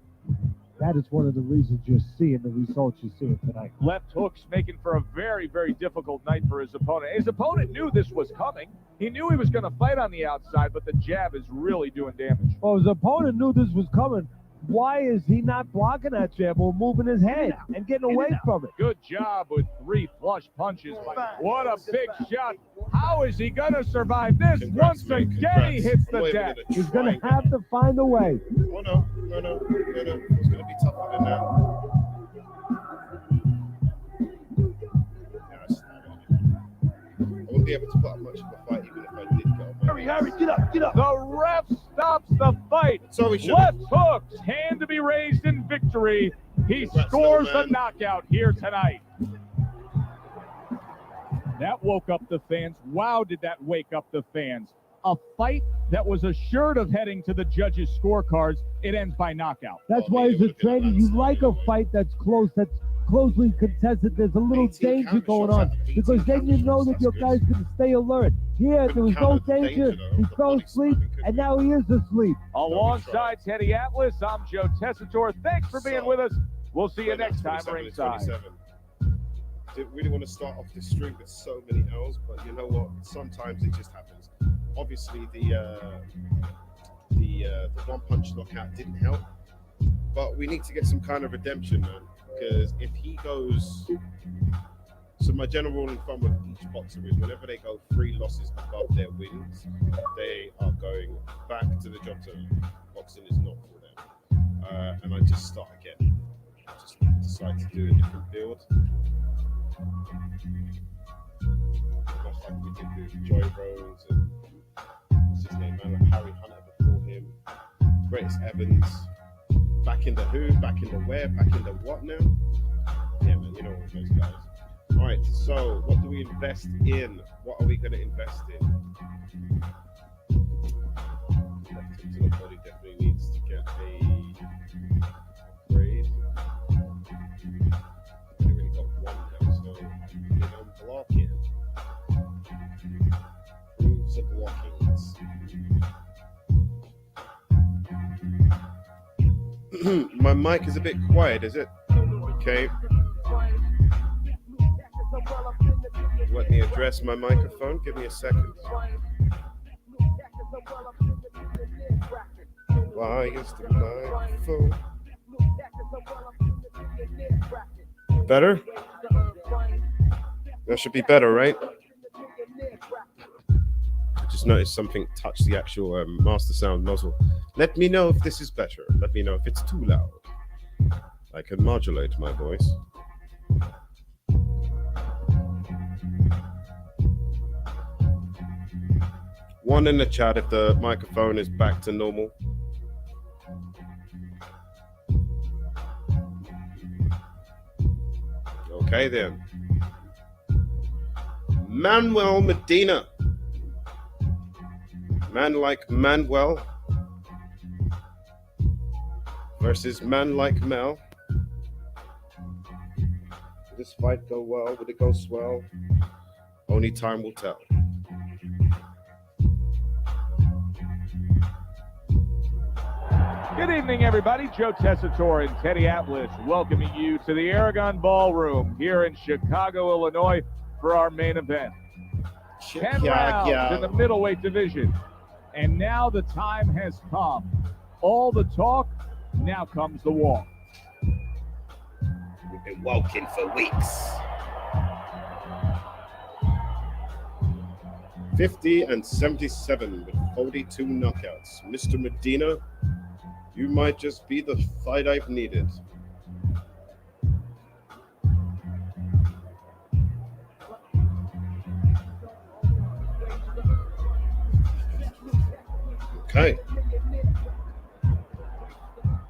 That is one of the reasons you're seeing the results you're seeing tonight. Left hooks making for a very, very difficult night for his opponent. His opponent knew this was coming. He knew he was going to fight on the outside, but the jab is really doing damage. Well, his opponent knew this was coming. Why is he not blocking that jab or moving his head and getting away from it? Good job with 3 flush punches. What a big shot. How is he going to survive this? Once again, he hits the deck. He's going to have to find a way. Oh, no. It's going to be tougher than that. I wouldn't be able to put up much of a fight even if I did go. Hurry, get up. The ref stops the fight. So he Left hooks, hand to be raised in victory. He scores the knockout here tonight. That woke up the fans. Wow, did that wake up the fans. A fight that was assured of heading to the judges' scorecards, it ends by knockout. That's why as a trainer, you like a fight that's close, that's closely contested. There's a little danger going on because then you know that your guy's going to stay alert. Here, there was no danger. He fell asleep, and now he is asleep. Alongside Teddy Atlas, I'm Joe Tessitore. Thanks for being with us. We'll see you next time ringside. Didn't really want to start off this streak with so many L's, but you know what? Sometimes it just happens. Obviously, the one punch knockout didn't help, but we need to get some kind of redemption, man. Because if he goes, so my general rule of thumb with each boxer is whenever they go 3 losses above their wins, they are going back to the job to boxing is not for them. And I just start again. I just decide to do a different build. Much like we did with Joy Rose and what's his name, man, like Harry Hunter before him, Grace Evans. Back in the who, back in the where, back in the what now? Yeah, man, you know all those guys. All right, so what do we invest in? What are we going to invest in? Left into the body definitely needs to get a upgrade. They really got one now, so you know, blocking. Proves the blocking. My mic is a bit quiet, is it? Okay. Let me address my microphone. Give me a second. Why is the microphone? Better? That should be better, right? I just noticed something touch the actual master sound nozzle. Let me know if this is better. Let me know if it's too loud. I can modulate my voice. One in the chat if the microphone is back to normal. Okay then. Manuel Medina. Man like Manuel versus man like Mel. Will this fight go well? Will it go swell? Only time will tell. Good evening, everybody. Joe Tessitore and Teddy Atlas welcoming you to the Aragon Ballroom here in Chicago, Illinois for our main event. 10 rounds in the middleweight division. And now the time has come. All the talk, now comes the walk. We've been walking for weeks. 50 and 77 with 42 knockouts. Mr. Medina, you might just be the fight I've needed. Okay.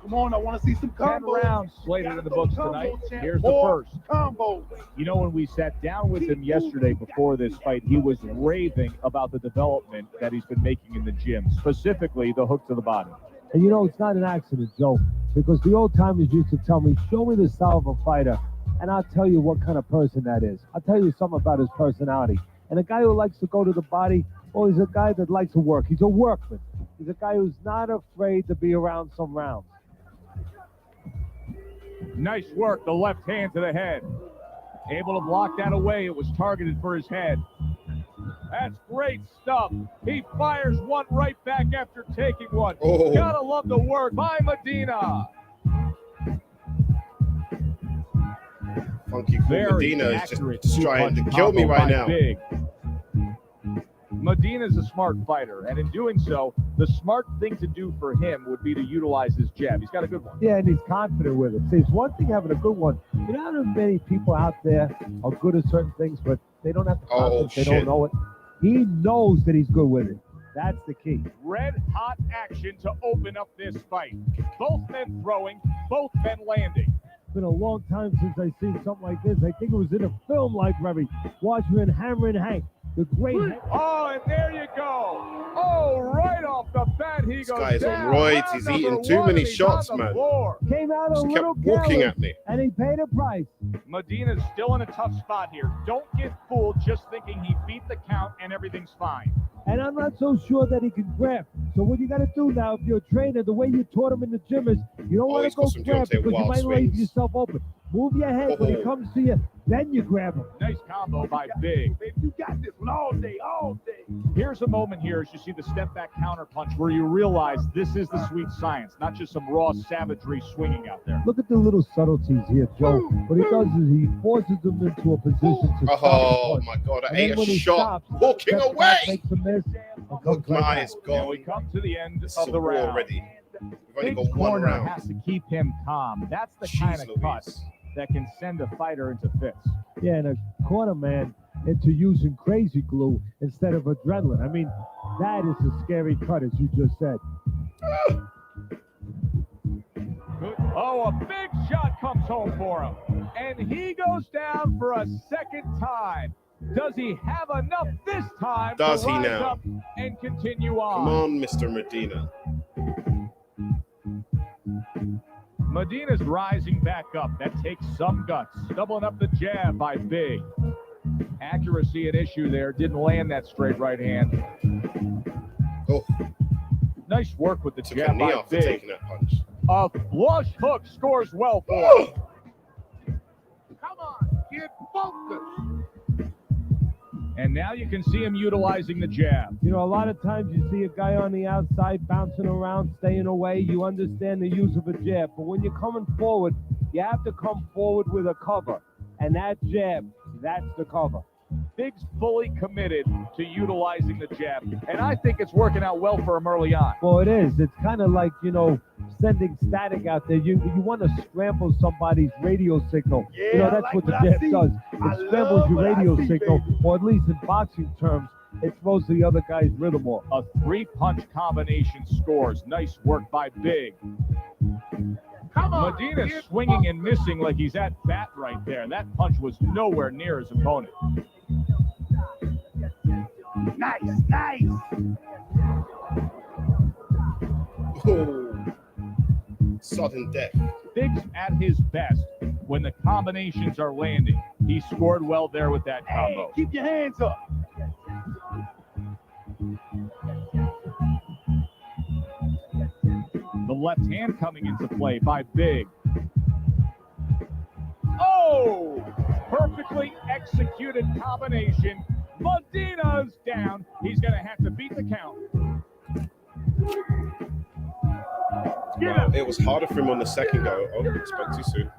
Come on, I want to see some 10 combos. rounds slated in the books tonight. Here's the first. Combo. You know, when we sat down with him yesterday before this fight, he was raving about the development that he's been making in the gym, specifically the hook to the body. And you know, it's not an accident, Joe, because the old timers used to tell me, show me the style of a fighter, and I'll tell you what kind of person that is. I'll tell you something about his personality. And a guy who likes to go to the body, well, he's a guy that likes to work. He's a workman. He's a guy who's not afraid to be around some rounds. Nice work, the left hand to the head. Able to block that away. It was targeted for his head. That's great stuff. He fires one right back after taking one. Oh. Gotta love the work by Medina. Funky Cool Medina is just trying to kill me combo right by now. Big. Medina's a smart fighter, and in doing so, the smart thing to do for him would be to utilize his jab. He's got a good one. Yeah, and he's confident with it. See, it's one thing having a good one. You know how many people out there are good at certain things, but they don't have the confidence, they don't know it. He knows that he's good with it. That's the key. Red hot action to open up this fight. Both men throwing, both men landing. It's been a long time since I've seen something like this. I think it was in a film library. Watchman Hammer and Hank. The great. Oh, and there you go. Oh, right off the bat, he goes down. This guy's on roids. He's eating too many shots, man. Came out a Just little kept walking careless, at me. and he paid a price. Medina's still in a tough spot here. Don't get fooled just thinking he beat the count and everything's fine. And I'm not so sure that he can grab. So what you got to do now, if you're a trainer, the way you taught him in the gym is you don't want to go grab because you might leave yourself open. Move your head when he comes to you, then you grab him. Nice combo by Big. Baby, you got this one all day, all day. Here's a moment here as you see the step back counter punch where you realize this is the sweet science, not just some raw savagery swinging out there. Look at the little subtleties here, Joe. What he does is he forces them into a position to stop. Oh my God, I ate a shot. Walking away. Makes a miss, Look, my eyes And gone. we come to the end This of is the a war round. already. We've only Big's got one corner round. has to keep him calm. That's the kind Jeez of cut Louise. that can send a fighter into fits. Yeah, and a corner man into using crazy glue instead of adrenaline. I mean, that is a scary cut, as you just said. Good. Oh, a big shot comes home for him. And he goes down for a second time. Does he have enough this time Does to he rise now? up and continue on? Come on, Mr. Medina. Medina's rising back up. That takes some guts. Doubling up the jab by Big. Accuracy at issue there. Didn't land that straight right hand. Oh, Nice work with the took a jab knee by off for Big. taking that punch. A flush hook scores well for him. Come on, get focused. And now you can see him utilizing the jab. You know, a lot of times you see a guy on the outside bouncing around, staying away. You understand the use of a jab. But when you're coming forward, you have to come forward with a cover. And that jab, that's the cover. Big's fully committed to utilizing the jab. And I think it's working out well for him early on. Well, it is. It's kind of like, you know, sending static out there. You want to scramble somebody's radio signal. Yeah, You know, I that's like what the what I jab see. does. I It scrambles love your what I radio see, signal, baby. or at least in boxing terms, it throws the other guy's rhythm off. A three-punch combination scores. Nice work by Big. Come on. Medina's get swinging and missing like he's at bat right there. That punch was nowhere near his opponent. Nice, nice. Oh, sudden death. Big's at his best when the combinations are landing. He scored well there with that Hey, combo. keep your hands up. The left hand coming into play by Big. Oh! Perfectly executed combination. Medina's down. He's going to have to beat the count. Wow, it was harder for him on the second go. Oh, I spoke too soon.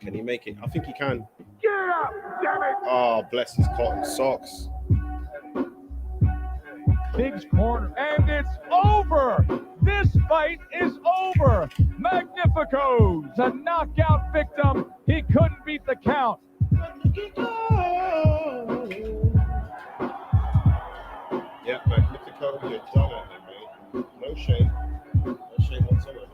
Can he make it? I think he can. Get up, damn it! Oh, bless his cotton socks. Big's corner, and it's over. This fight is over. Magnifico's a knockout victim. He couldn't beat the count. Yeah, Magnifico, you're done at him, mate. No shame. No shame whatsoever.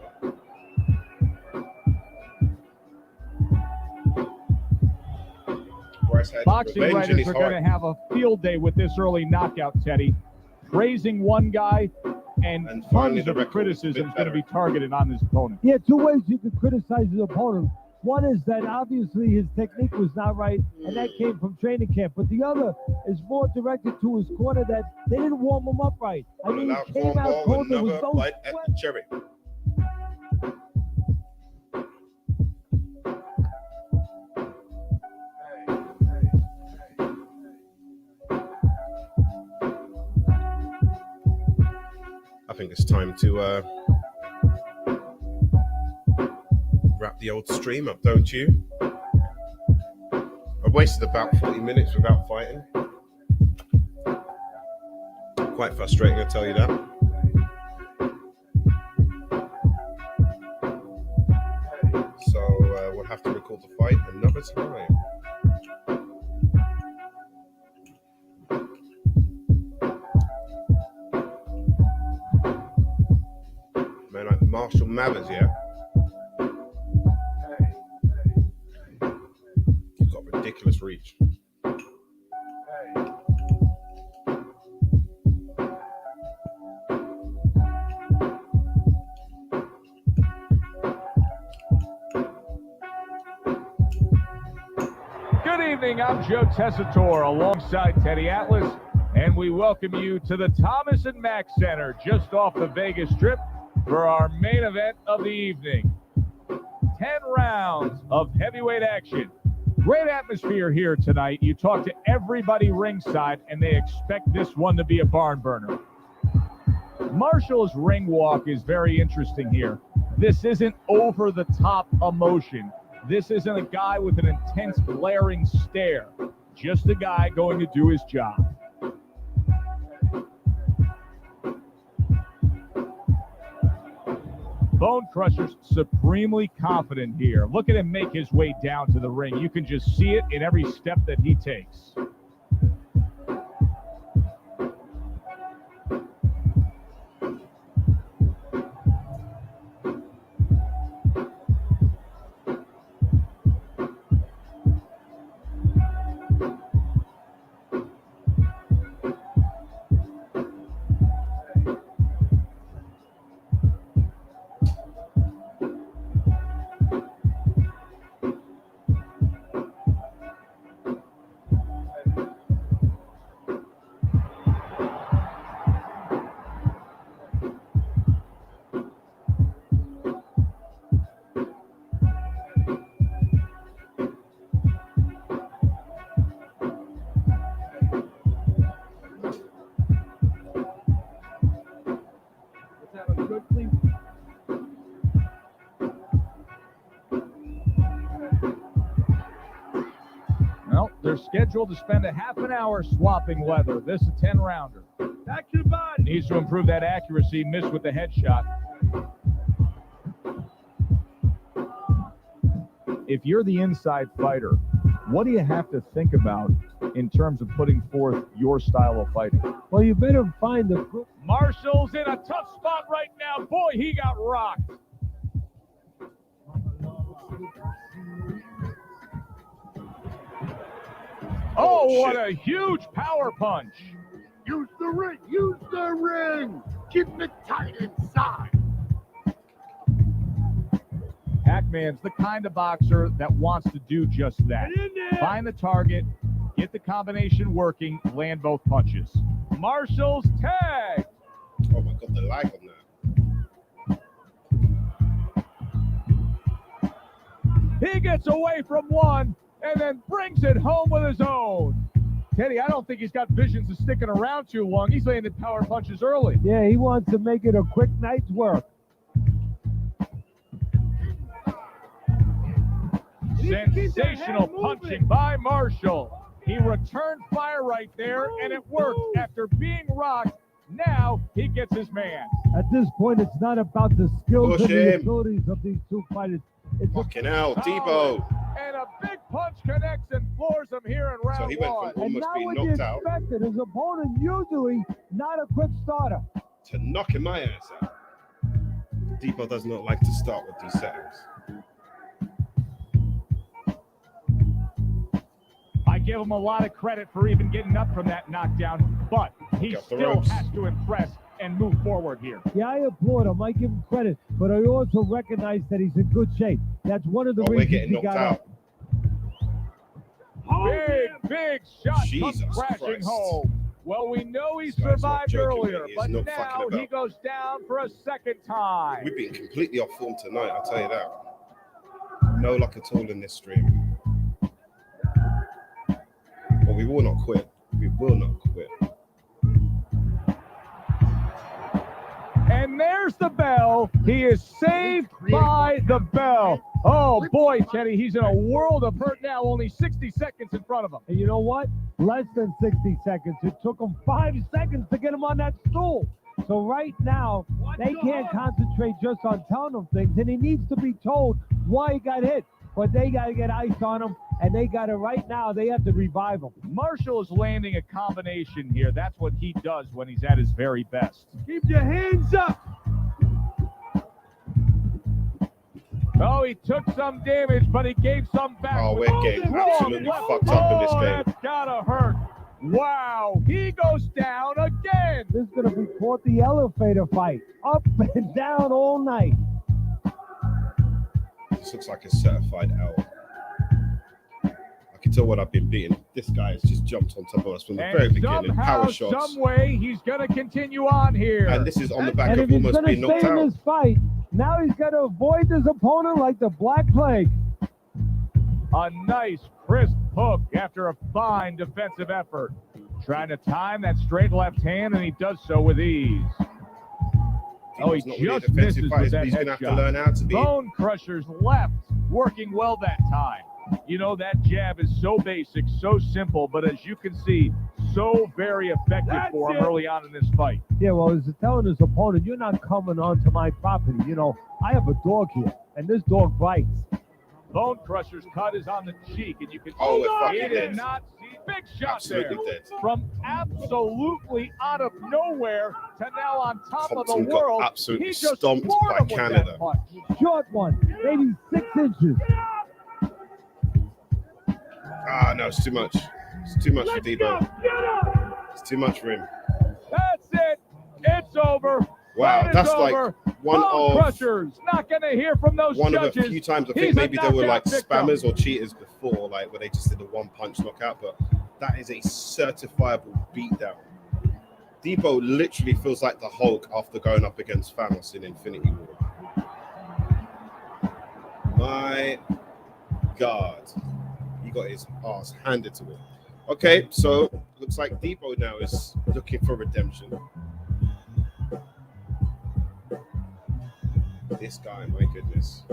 Boxing writers are going to have a field day with this early knockout, Teddy. Praising one guy and tons of criticism is going to be targeted on his opponent. Yeah, two ways you can criticize his opponent. One is that obviously his technique was not right, and that came from training camp. But the other is more directed to his corner that they didn't warm him up right. I mean, he came out cold. There was no bite at the cherry. I think it's time to wrap the old stream up, don't you? I wasted about 40 minutes without fighting. Quite frustrating, I'll tell you that. So we'll have to record the fight another time. Man like Marshall Mathers, yeah? You've got ridiculous reach. Good evening, I'm Joe Tessitore alongside Teddy Atlas, and we welcome you to the Thomas and Mack Center just off the Vegas Strip for our main event of the evening. 10 rounds of heavyweight action. Great atmosphere here tonight. You talk to everybody ringside, and they expect this one to be a barn burner. Marshall's ring walk is very interesting here. This isn't over-the-top emotion. This isn't a guy with an intense glaring stare. Just a guy going to do his job. Bone Crusher's supremely confident here. Look at him make his way down to the ring. You can just see it in every step that he takes. Well, they're scheduled to spend a half an hour swapping leather. This is a 10-rounder. Back to the body. Needs to improve that accuracy. Missed with the headshot. If you're the inside fighter, what do you have to think about in terms of putting forth your style of fighting? Well, you better find the... Marshall's in a tough spot right now. Boy, he got rocked. Oh, what a huge power punch. Use the ring! Use the ring! Keep it tight inside! Pac-Man's the kind of boxer that wants to do just that. Find the target, get the combination working, land both punches. Marshall's tag. Oh my God, the lag on that. He gets away from one and then brings it home with his own. Teddy, I don't think he's got visions of sticking around too long. He's landing power punches early. Yeah, he wants to make it a quick night's work. Sensational punching by Marshall. He returned fire right there, and it worked. After being rocked, now he gets his man. At this point, it's not about the skills Push and the him. abilities of these two fighters. It's Fucking hell, Deebo. And a big punch connects and floors him here in round So he went one. from and almost not being what you knocked out expected. His opponent usually not a quick starter. to knocking my ass out. Deebo does not like to start with these settings. I give him a lot of credit for even getting up from that knockdown, but he Got the still ropes. has to impress and move forward here. Yeah, I applaud him. I give him credit, but I also recognize that he's in good shape. That's one of the Oh, we're reasons getting he knocked got out. up. Big shot Jesus comes crashing Christ. home. Well, we know he This guy's not survived joking, earlier, mate. He is but not now fucking he about. goes down for a second time. We've been completely off form tonight, I'll tell you that. No luck at all in this stream. But we will not quit. We will not quit. And there's the bell. He is saved by the bell. Oh, boy, Teddy, he's in a world of hurt now. Only 60 seconds in front of him. And you know what? Less than 60 seconds. It took him 5 seconds to get him on that stool. So right now, they can't concentrate just on telling him things, and he needs to be told why he got hit. But they got to get ice on him, and they got to, right now, they have to revive him. Marshall is landing a combination here. That's what he does when he's at his very best. Keep your hands up. Oh, he took some damage, but he gave some back. Oh, with we're getting strong absolutely left. fucked up in this Oh, game. That's gotta hurt. Wow, he goes down again. This is going to be called the elevator fight. Up and down all night. This looks like a certified L. I can tell what I've been beating. This guy has just jumped on top of us from the very And beginning. somehow, Power shots. some way, he's gonna continue on here. And this is on the back And of if he's almost going to being knocked stay in out. this fight, now he's got to avoid his opponent like the Black Plague. A nice, crisp hook after a fine defensive effort. Trying to time that straight left hand, and he does so with ease. Oh, he He's not really a just misses defensive with fighter, that but he's going to have to headshot. learn how to be. Bone Crusher's left, working well that time. You know, that jab is so basic, so simple, but as you can see, so very effective for him early on in this fight. Yeah, well, he's telling his opponent, you're not coming onto my property. You know, I have a dog here, and this dog bites. Bone Crusher's cut is on the cheek, and you can Oh, see we're he fucking did dead. not see. Big shot there. Absolutely dead. From absolutely out of nowhere to now on top Thompson of the got world. absolutely He just stomped floored by him with Canada. that punch. Short one, maybe 6 inches. Ah, no, it's too much. It's too much for Deebo. It's too much for him. That's it. It's over. Wow, Fight is that's like over. one Bone of Crusher's not going to hear from those one of judges. a few times I He's think a maybe there were like knockout victim. spammers or cheaters before, like where they just did a one-punch knockout, but that is a certifiable beatdown. Deebo literally feels like the Hulk after going up against Thanos in Infinity War. My God, he got his ass handed to him. Okay, so looks like Deebo now is looking for redemption. This guy, my goodness.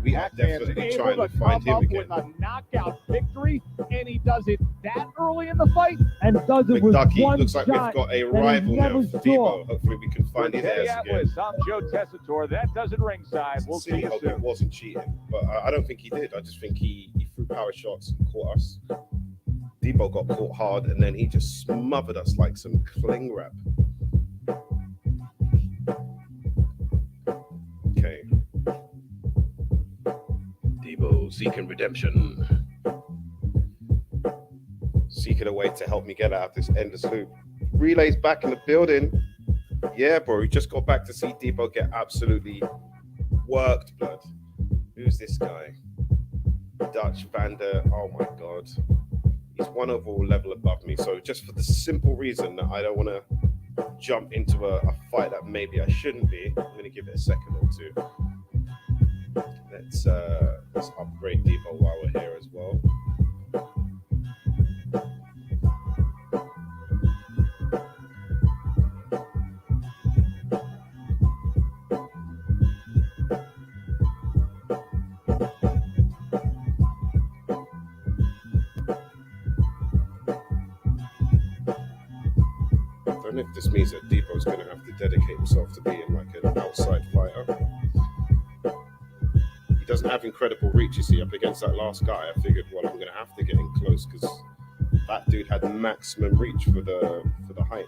We are definitely Able trying to to find come him up again. with a knockout victory, and he does it that early in the fight. And does it with McDucky, one looks like we've shot got a that he rival now never for saw. Deebo. Hopefully we can find For his Teddy ass again. Atlas, I'm Joe Tessitore. That does it ringside. We'll see you hope soon. it wasn't cheating, but I don't think he did. I just think he threw power shots and caught us. Deebo got caught hard, and then he just smothered us like some cling wrap. Okay. Deebo seeking redemption. Seeking a way to help me get out of this endless loop. Relay's back in the building. Yeah, bro, we just got back to see Deebo get absolutely worked, blood. Who's this guy? Dutch Vander. Oh my God. He's one overall level above me. So just for the simple reason that I don't want to jump into a fight that maybe I shouldn't be, I'm going to give it a second or two. Let's upgrade Deebo while we're here as well. I don't know if this means that Deebo's going to have to dedicate himself to being like an outside fighter. He doesn't have incredible reach, you see. Up against that last guy, I figured, well, I'm going to have to get in close because that dude had maximum reach for the height.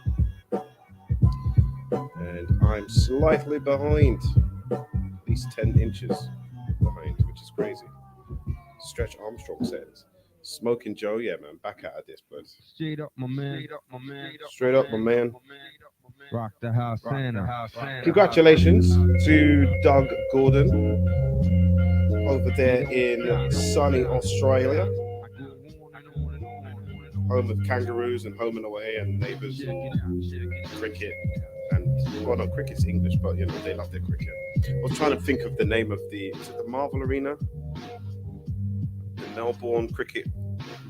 And I'm slightly behind, at least 10 inches behind, which is crazy. Stretch Armstrong says, Smoking Joe, yeah, man, back out of this, but Straight up, my man. straight up, my man. Rock the house, Santa. Congratulations to Doug Gordon over there in sunny Australia, home of kangaroos and home and away and neighbours, cricket, and well, no, cricket's English, but you know they love their cricket. I was trying to think of the name of is it the Marvel Arena, the Melbourne Cricket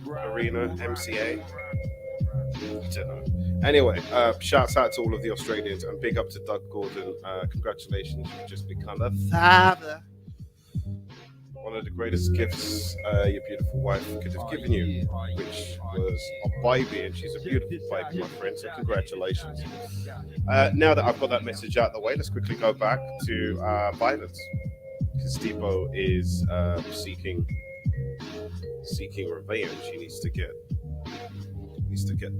Arena, MCA. I don't know. Anyway, shouts out to all of the Australians and big up to Doug Gordon. Congratulations, you've just become a father. One of the greatest gifts your beautiful wife could have given you, which was a baby, and she's a beautiful baby, my friend, so congratulations. Now that I've got that message out of the way, let's quickly go back to violence, because Deebo is seeking revenge. He needs to get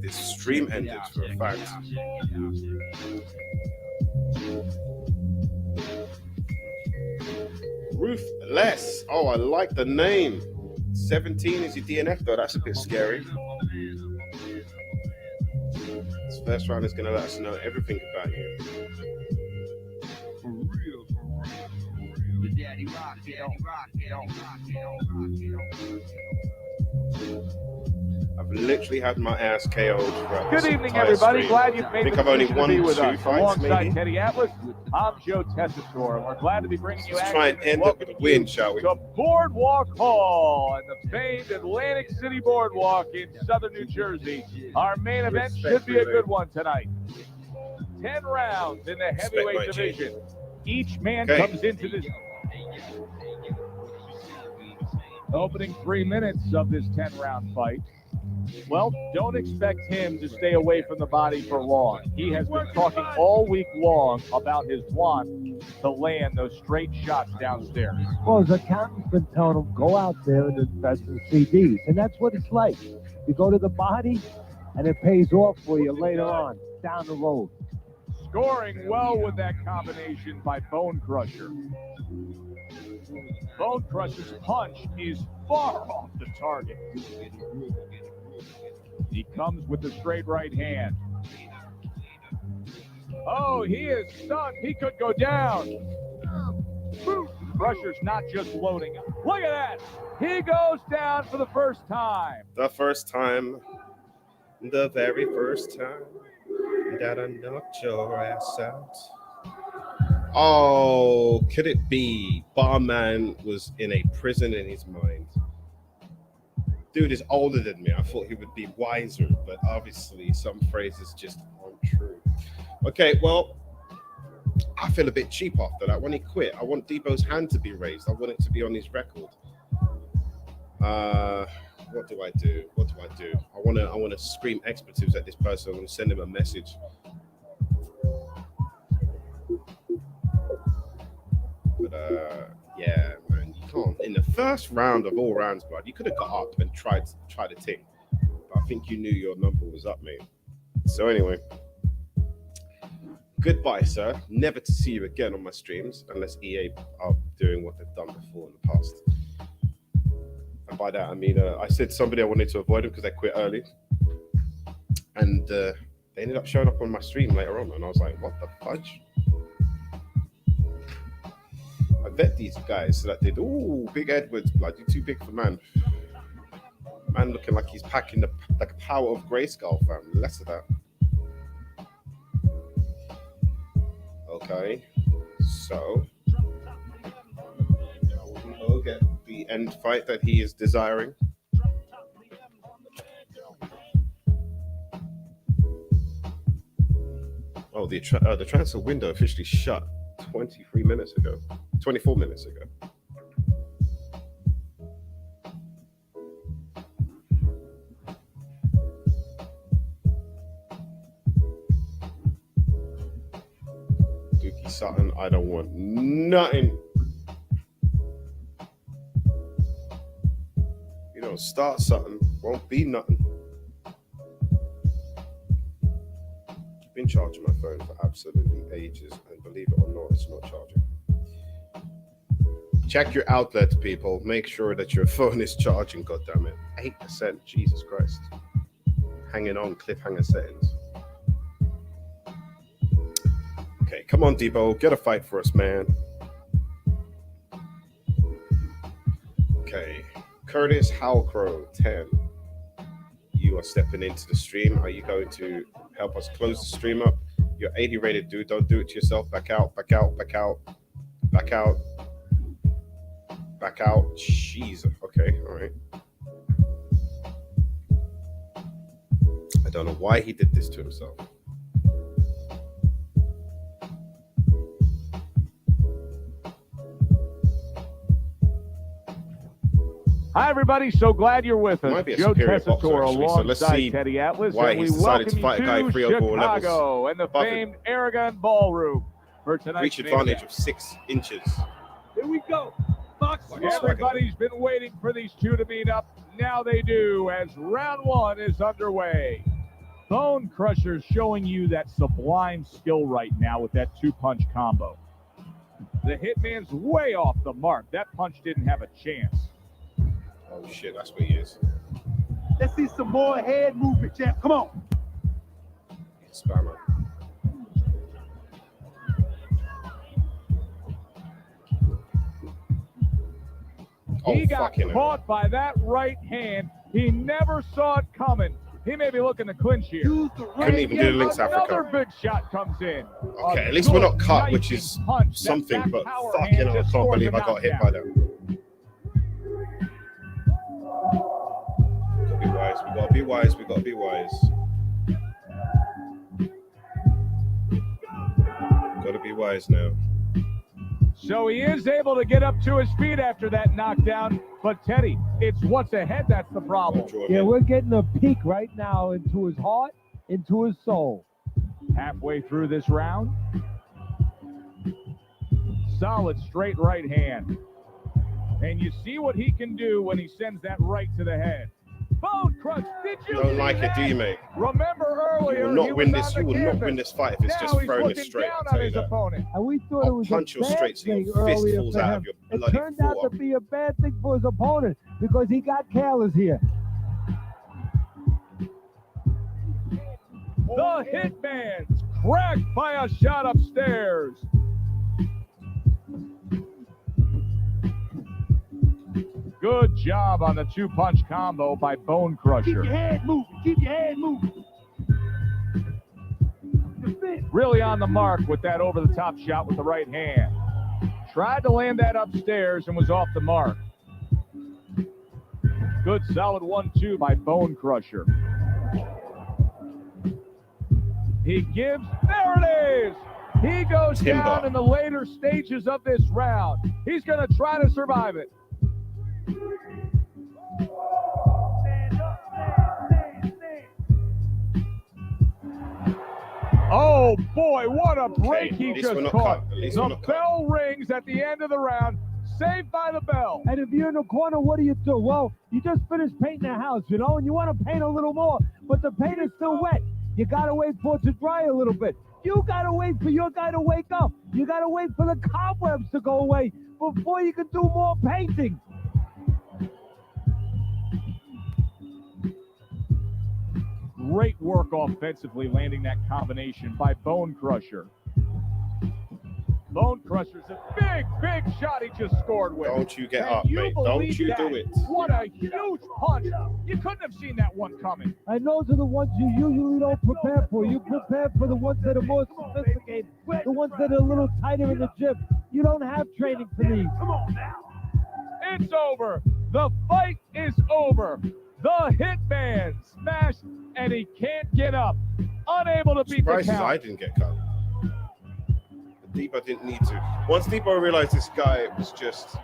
this stream ended for a fact. Ruthless. Oh, I like the name. 17 is your DNF though. That's a bit scary. This first round is going to let us know everything about you. For real. The daddy rock it. I've literally had my ass KO'd. Good evening, everybody. Stream. Glad you've made I think the I've only decision won to be with 2 us. fights, Alongside maybe. Teddy Atlas, I'm Joe Tessitore, and we're glad to be bringing you Let's action. try and end up with a win, shall we? To Boardwalk Hall and the famed Atlantic City Boardwalk in southern New Jersey. Our main event should be a good one tonight. 10 rounds in the heavyweight division. Each man comes into this opening 3 minutes of this 10-round fight. Well, don't expect him to stay away from the body for long. He has been talking all week long about his want to land those straight shots downstairs. Well, his accountant's been telling him, go out there and invest in CDs. And that's what it's like. You go to the body, and it pays off for you later on, down the road. Scoring well with that combination by Bone Crusher. Bone Crusher's punch is far off the target. He comes with the straight right hand. Oh, he is stunned. He could go down. Crusher's not just loading. Look at that. He goes down for the first time. The first time. The very first time that I knocked your ass out. Oh, could it be Barman was in a prison in his mind? Dude is older than me. I thought he would be wiser, but obviously some phrases just aren't true. Okay, well, I feel a bit cheap after that. When he quit, I want Deebo's hand to be raised. I want it to be on his record. What do I do? I want to scream expletives at this person. I want to send him a message. But yeah, man, you can't. In the first round of all rounds, bud, you could have got up and tried to tick. But I think you knew your number was up, mate. So anyway, goodbye, sir. Never to see you again on my streams unless EA are doing what they've done before in the past. And by that, I mean, I said somebody I wanted to avoid them because they quit early. And they ended up showing up on my stream later on. And I was like, what the fudge? I vet these guys so that they do. Ooh, Big Edwards, blood. You're too big for man. Man looking like he's packing the power of Grayskull, fam. Less of that. Okay. So. get the end fight that he is desiring. Oh, the transfer window officially shut 24 minutes ago. Dookie Sutton, I don't want nothing. You don't start something, won't be nothing. Been charging my phone for absolutely ages, and believe it or not, it's not charging. Check your outlet, people. Make sure that your phone is charging. God damn it, 8%. Jesus Christ. Hanging on, cliffhanger settings. Okay, come on, Deebo, get a fight for us, man. Okay, Curtis Howcrow, 10. You are stepping into the stream. Are you going to help us close the stream up? You're 80 rated, dude. Don't do it to yourself. Back out, back out, back out, back out, back out. Jeez. Okay, all right. I don't know why he did this to himself. Hi, everybody. So glad you're with us. Might be a Joe superior boxer, Tessitore actually. So let's alongside see Teddy Atlas. why And we he's decided welcome to fight a guy you to 304 levels Chicago and the above him. famed Aragon Ballroom for tonight's Reach main advantage event. of 6 inches. Here we go. Box Everybody's been waiting for these two to meet up. Now they do, as round one is underway. Bone Crusher's showing you that sublime skill right now with that two-punch combo. The Hitman's way off the mark. That punch didn't have a chance. Oh shit, that's what he is. Let's see some more head movement, champ. Come on. Spammer. He got caught by that right hand. He never saw it coming. He may be looking to clinch here. Couldn't even do the links Another Africa. big shot comes in. Okay, A at least we're not good cut, which is punch. something, That but power fucking hand hell, I just can't scores believe a I got hit knockdown. by that. Gotta be wise, we gotta be wise, we gotta be wise. Gotta be wise now. So he is able to get up to his feet after that knockdown. But Teddy, it's what's ahead that's the problem. Yeah, we're getting a peek right now into his heart, into his soul. Halfway through this round. Solid straight right hand. And you see what he can do when he sends that right to the head. Bone Crush, did you Don't like it, do you, mate? Remember earlier, You will not win this. You will not win this fight if it's just throwing it straight. I'll tell you that. And we thought it was punch a your bad straight so thing your fist earlier falls for out him. of your It bloody turned out to forearm. be a bad thing for his opponent because he got careless here. The Hitman's cracked by a shot upstairs. Good job on the two-punch combo by Bone Keep Crusher. your head moving. Keep your head moving. Really on the mark with that over-the-top shot with the right hand. Tried to land that upstairs and was off the mark. Good solid 1-2 by Bone Crusher. He gives, there it is! He goes Timber. down in the later stages of this round. He's going to try to survive it. Oh boy, what a break he just caught. The bell rings at the end of the round. Saved by the bell. And if you're in the corner, what do? Well, you just finished painting a house, you know, and you want to paint a little more, but the paint is still wet. You got to wait for it to dry a little bit. You got to wait for your guy to wake up. You got to wait for the cobwebs to go away before you can do more painting. Great work offensively, landing that combination by Bone Crusher. Bone Crusher's a big, big shot he just scored with. Don't you get Can up, you mate. Don't believe you that? do it. What a huge punch. You couldn't have seen that one coming. And those are the ones you usually don't prepare for. You prepare for the ones that are more sophisticated, the ones that are a little tighter in the gym. You don't have training for these. Come on now. It's over. The fight is over. The Hitman smashed, and he can't get up. Unable to beat the count. I didn't get cut. Deebo didn't need to. Once Deebo realized this guy was just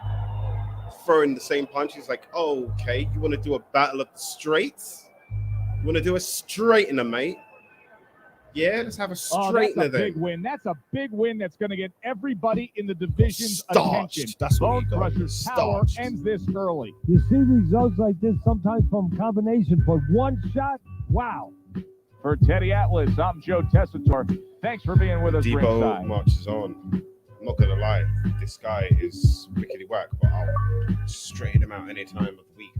throwing the same punch, he's like, oh, okay, you want to do a battle of the straights? You want to do a straightener, mate? Yeah, let's have a straightener that's a then. Big win. That's a big win that's going to get everybody in the division's Starched. attention. That's what Bone he got. Crusher's power Starched. ends this early. You see results like this sometimes from combination, but one shot, wow. For Teddy Atlas, I'm Joe Tessitore. Thanks for being with us Deebo ringside. marches on. I'm not gonna lie, this guy is wickedy whack, but I'll straighten him out any time of the week.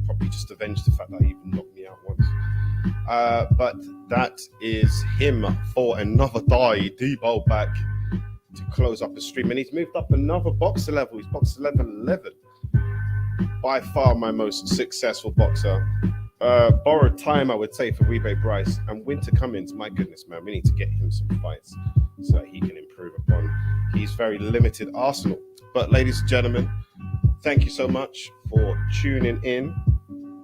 Probably just avenge the fact that he even knocked me out once. But that is him for another die. Deebo back to close up the stream, and he's moved up another boxer level. He's boxer level 11. By far my most successful boxer. Borrowed time, I would say, for Weebay Bryce and Winter Cummins. My goodness, man, we need to get him some fights so that he can improve upon his very limited arsenal. But ladies and gentlemen, thank you so much for tuning in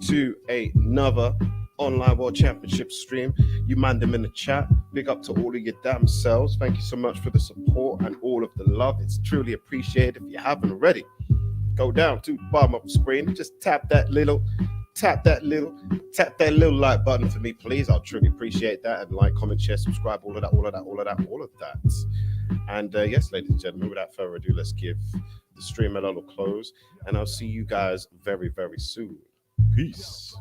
to another Online World Championship stream. You man them in the chat. Big up to all of your damn selves. Thank you so much for the support and all of the love. It's truly appreciated. If you haven't already, go down to the bottom of the screen. Just tap that little like button for me, please. I'll truly appreciate that. And like, comment, share, subscribe, all of that. And yes, ladies and gentlemen, without further ado, let's give the stream a little close, and I'll see you guys very, very soon. Peace.